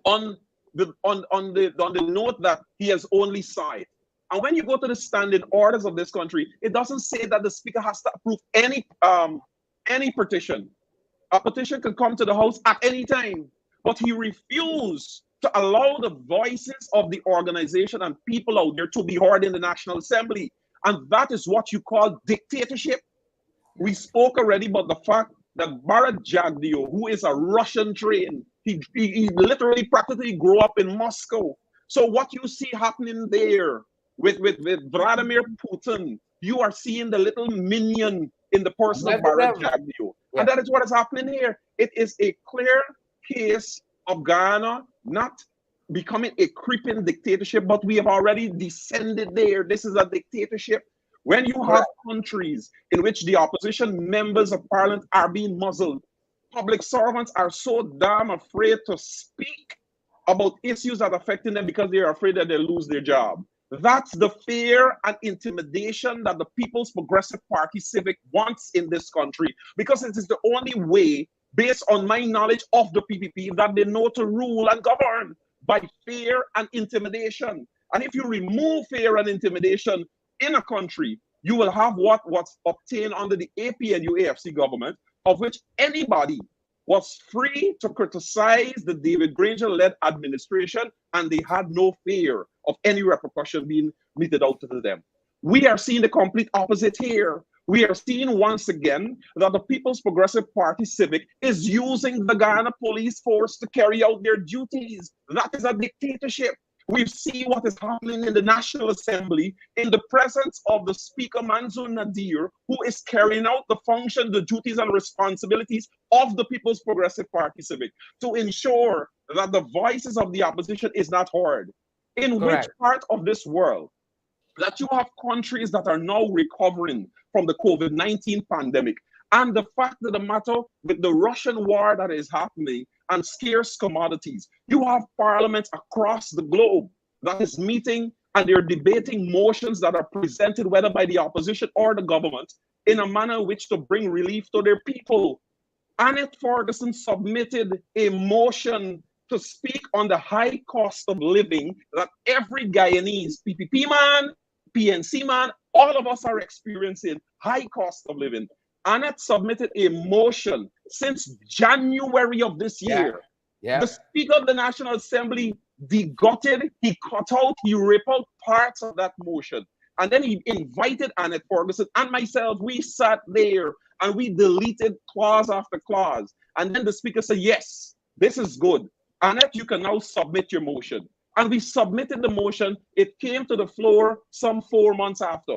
on the note that he has only signed. And when you go to the standing orders of this country, it doesn't say that the Speaker has to approve any petition. A petition can come to the House at any time, but he refused to allow the voices of the organization and people out there to be heard in the National Assembly. And that is what you call dictatorship. We spoke already about the fact that Bharat Jagdeo, who is a Russian trained, he literally practically grew up in Moscow. So what you see happening there with Vladimir Putin, you are seeing the little minion in the person of Bharat Jagdeo. Yeah. And that is what is happening here. It is a clear case of Guyana not becoming a creeping dictatorship, but we have already descended there. This is a dictatorship. When you have countries in which the opposition members of parliament are being muzzled, public servants are so damn afraid to speak about issues that are affecting them because they are afraid that they'll lose their job. That's the fear and intimidation that the People's Progressive Party Civic wants in this country, because it is the only way, based on my knowledge of the PPP, that they know to rule and govern, by fear and intimidation. And if you remove fear and intimidation in a country, you will have what's obtained under the AP and UAFC government, of which anybody was free to criticize the David Granger-led administration, and they had no fear of any repercussion being meted out to them. We are seeing the complete opposite here. We are seeing once again that the People's Progressive Party Civic is using the Guyana police force to carry out their duties. That is a dictatorship. We see what is happening in the National Assembly in the presence of the Speaker Manzoor Nadir, who is carrying out the function, the duties and responsibilities of the People's Progressive Party Civic to ensure that the voices of the opposition is not heard. In which part of this world that you have countries that are now recovering from the COVID-19 pandemic, and the fact of the matter with the Russian war that is happening and scarce commodities, you have parliaments across the globe that is meeting and they're debating motions that are presented whether by the opposition or the government in a manner in which to bring relief to their people. Annette Ferguson submitted a motion to speak on the high cost of living that every Guyanese, PPP man, PNC man, all of us are experiencing high cost of living. Annette submitted a motion since January of this year. The Speaker of the National Assembly degutted, he cut out, he ripped out parts of that motion. And then he invited Annette Ferguson and myself. We sat there and we deleted clause after clause. And then the Speaker said, yes, this is good. Annette, you can now submit your motion. And we submitted the motion. It came to the floor some 4 months after.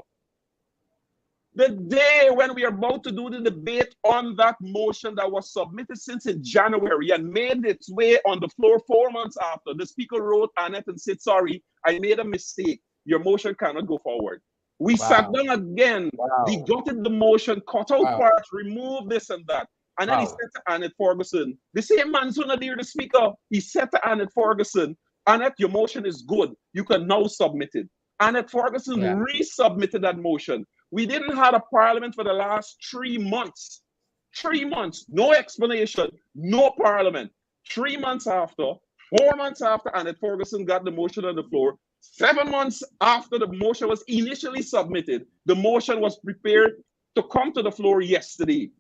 The day when we are about to do the debate on that motion that was submitted since in January and made its way on the floor 4 months after, the Speaker wrote Annette and said, sorry, I made a mistake. Your motion cannot go forward. We sat down again, degutted the motion, cut out parts, removed this and that. And then he said to Annette Ferguson, the same Manzoor Nadir, the Speaker, he said to Annette Ferguson, Annette, your motion is good. You can now submit it. Annette Ferguson resubmitted that motion. We didn't have a parliament for the last 3 months. 3 months, no explanation, no parliament. 3 months after, 4 months after Annette Ferguson got the motion on the floor, 7 months after the motion was initially submitted, the motion was prepared to come to the floor yesterday.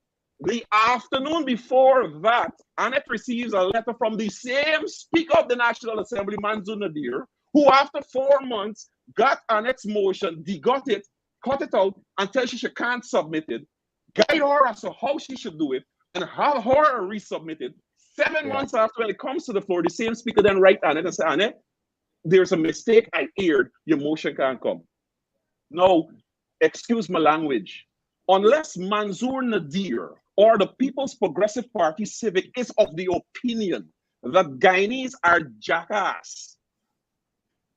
The afternoon before that, Annette receives a letter from the same Speaker of the National Assembly, Manzoor Nadir, who after 4 months got Annette's motion, degut it, cut it out, and tell she can't submit it, guide her as to how she should do it, and have her resubmit it. 7 months after, when it comes to the floor, the same Speaker then write Annette and say, Annette, there's a mistake I aired, your motion can't come. Now, excuse my language, unless Manzoor Nadir or the People's Progressive Party Civic is of the opinion that Guyanese are jackass,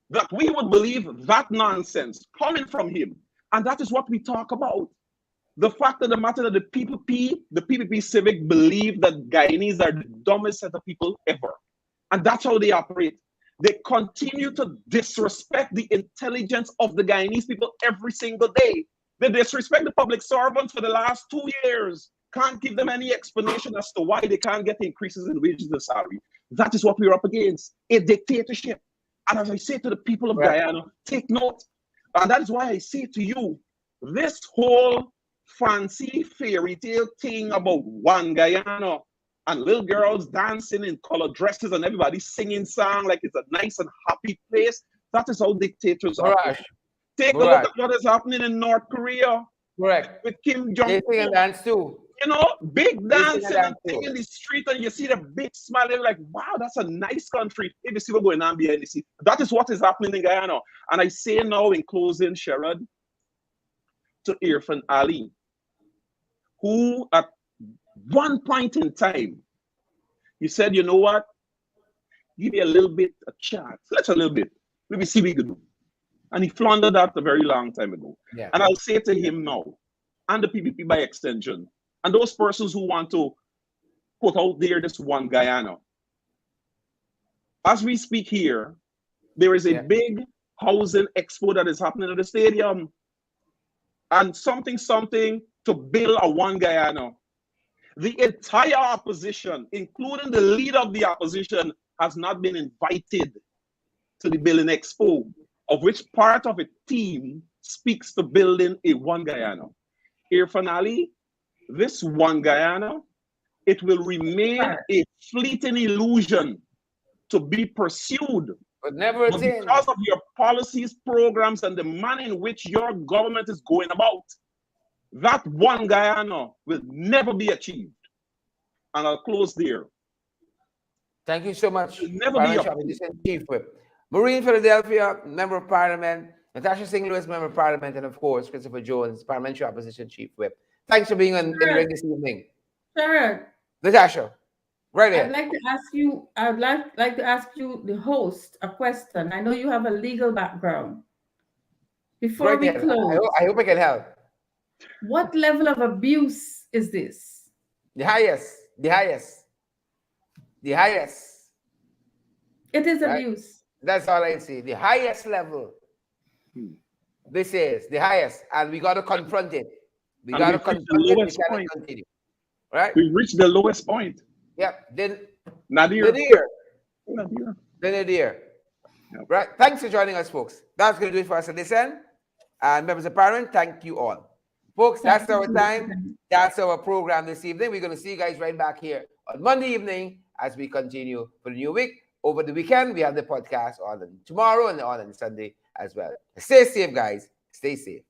that we would believe that nonsense coming from him. And that is what we talk about. The fact of the matter that the PPP Civic believe that Guyanese are the dumbest set of people ever. And that's how they operate. They continue to disrespect the intelligence of the Guyanese people every single day. They disrespect the public servants for the last 2 years. Can't give them any explanation as to why they can't get increases in wages and salary. That is what we're up against, a dictatorship. And as I say to the people of Guyana, take note. And that is why I say to you, this whole fancy fairy tale thing about one Guyana and little girls dancing in colored dresses and everybody singing song like it's a nice and happy place, that is how dictators are. Take a look at what is happening in North Korea. With Kim Jong-un. They sing and dance too. You know, big dancing and thing in the street, and you see the big smile, and you're like, wow, that's a nice country. If you see what's going on behind the scene. That is what is happening in Guyana. And I say now in closing, Sherrod, to Irfan Ali, who at one point in time, he said, you know what? Give me a little bit a chance. Let's a little bit. Maybe see what we can do. And he floundered that a very long time ago. And I'll say to him now, and the PPP by extension, and those persons who want to put out there this one Guyana. As we speak here, there is a big housing expo that is happening at the stadium. And something to build a one Guyana. The entire opposition, including the leader of the opposition, has not been invited to the building expo, of which part of a team speaks to building a one Guyana. Irfan Ali, this one Guyana, it will remain a fleeting illusion to be pursued. But never because of your policies, programs, and the manner in which your government is going about. That one Guyana will never be achieved. And I'll close there. Thank you so much. Never be Chief Whip. Maureen Philadelphia, Member of Parliament. Natasha St. Louis, Member of Parliament. And of course, Christopher Jones, Parliamentary Opposition Chief Whip. Thanks for being in the ring this evening. Sure. Natasha, right ahead. I'd like to ask you, the host, a question. I know you have a legal background. Before we close, I hope I can help. What level of abuse is this? The highest. It is abuse. That's all I see. The highest level. This is the highest, and we got to confront it. We got to confront it. We cannot continue. Right? We reached the lowest point. Yep. Then Nadir. Right. Thanks for joining us, folks. That's going to do it for us at this end. And members of Parliament, thank you all. Folks, that's our time. That's our program this evening. We're going to see you guys right back here on Monday evening as we continue for the new week. Over the weekend, we have the podcast on tomorrow and on Sunday as well. Stay safe, guys. Stay safe.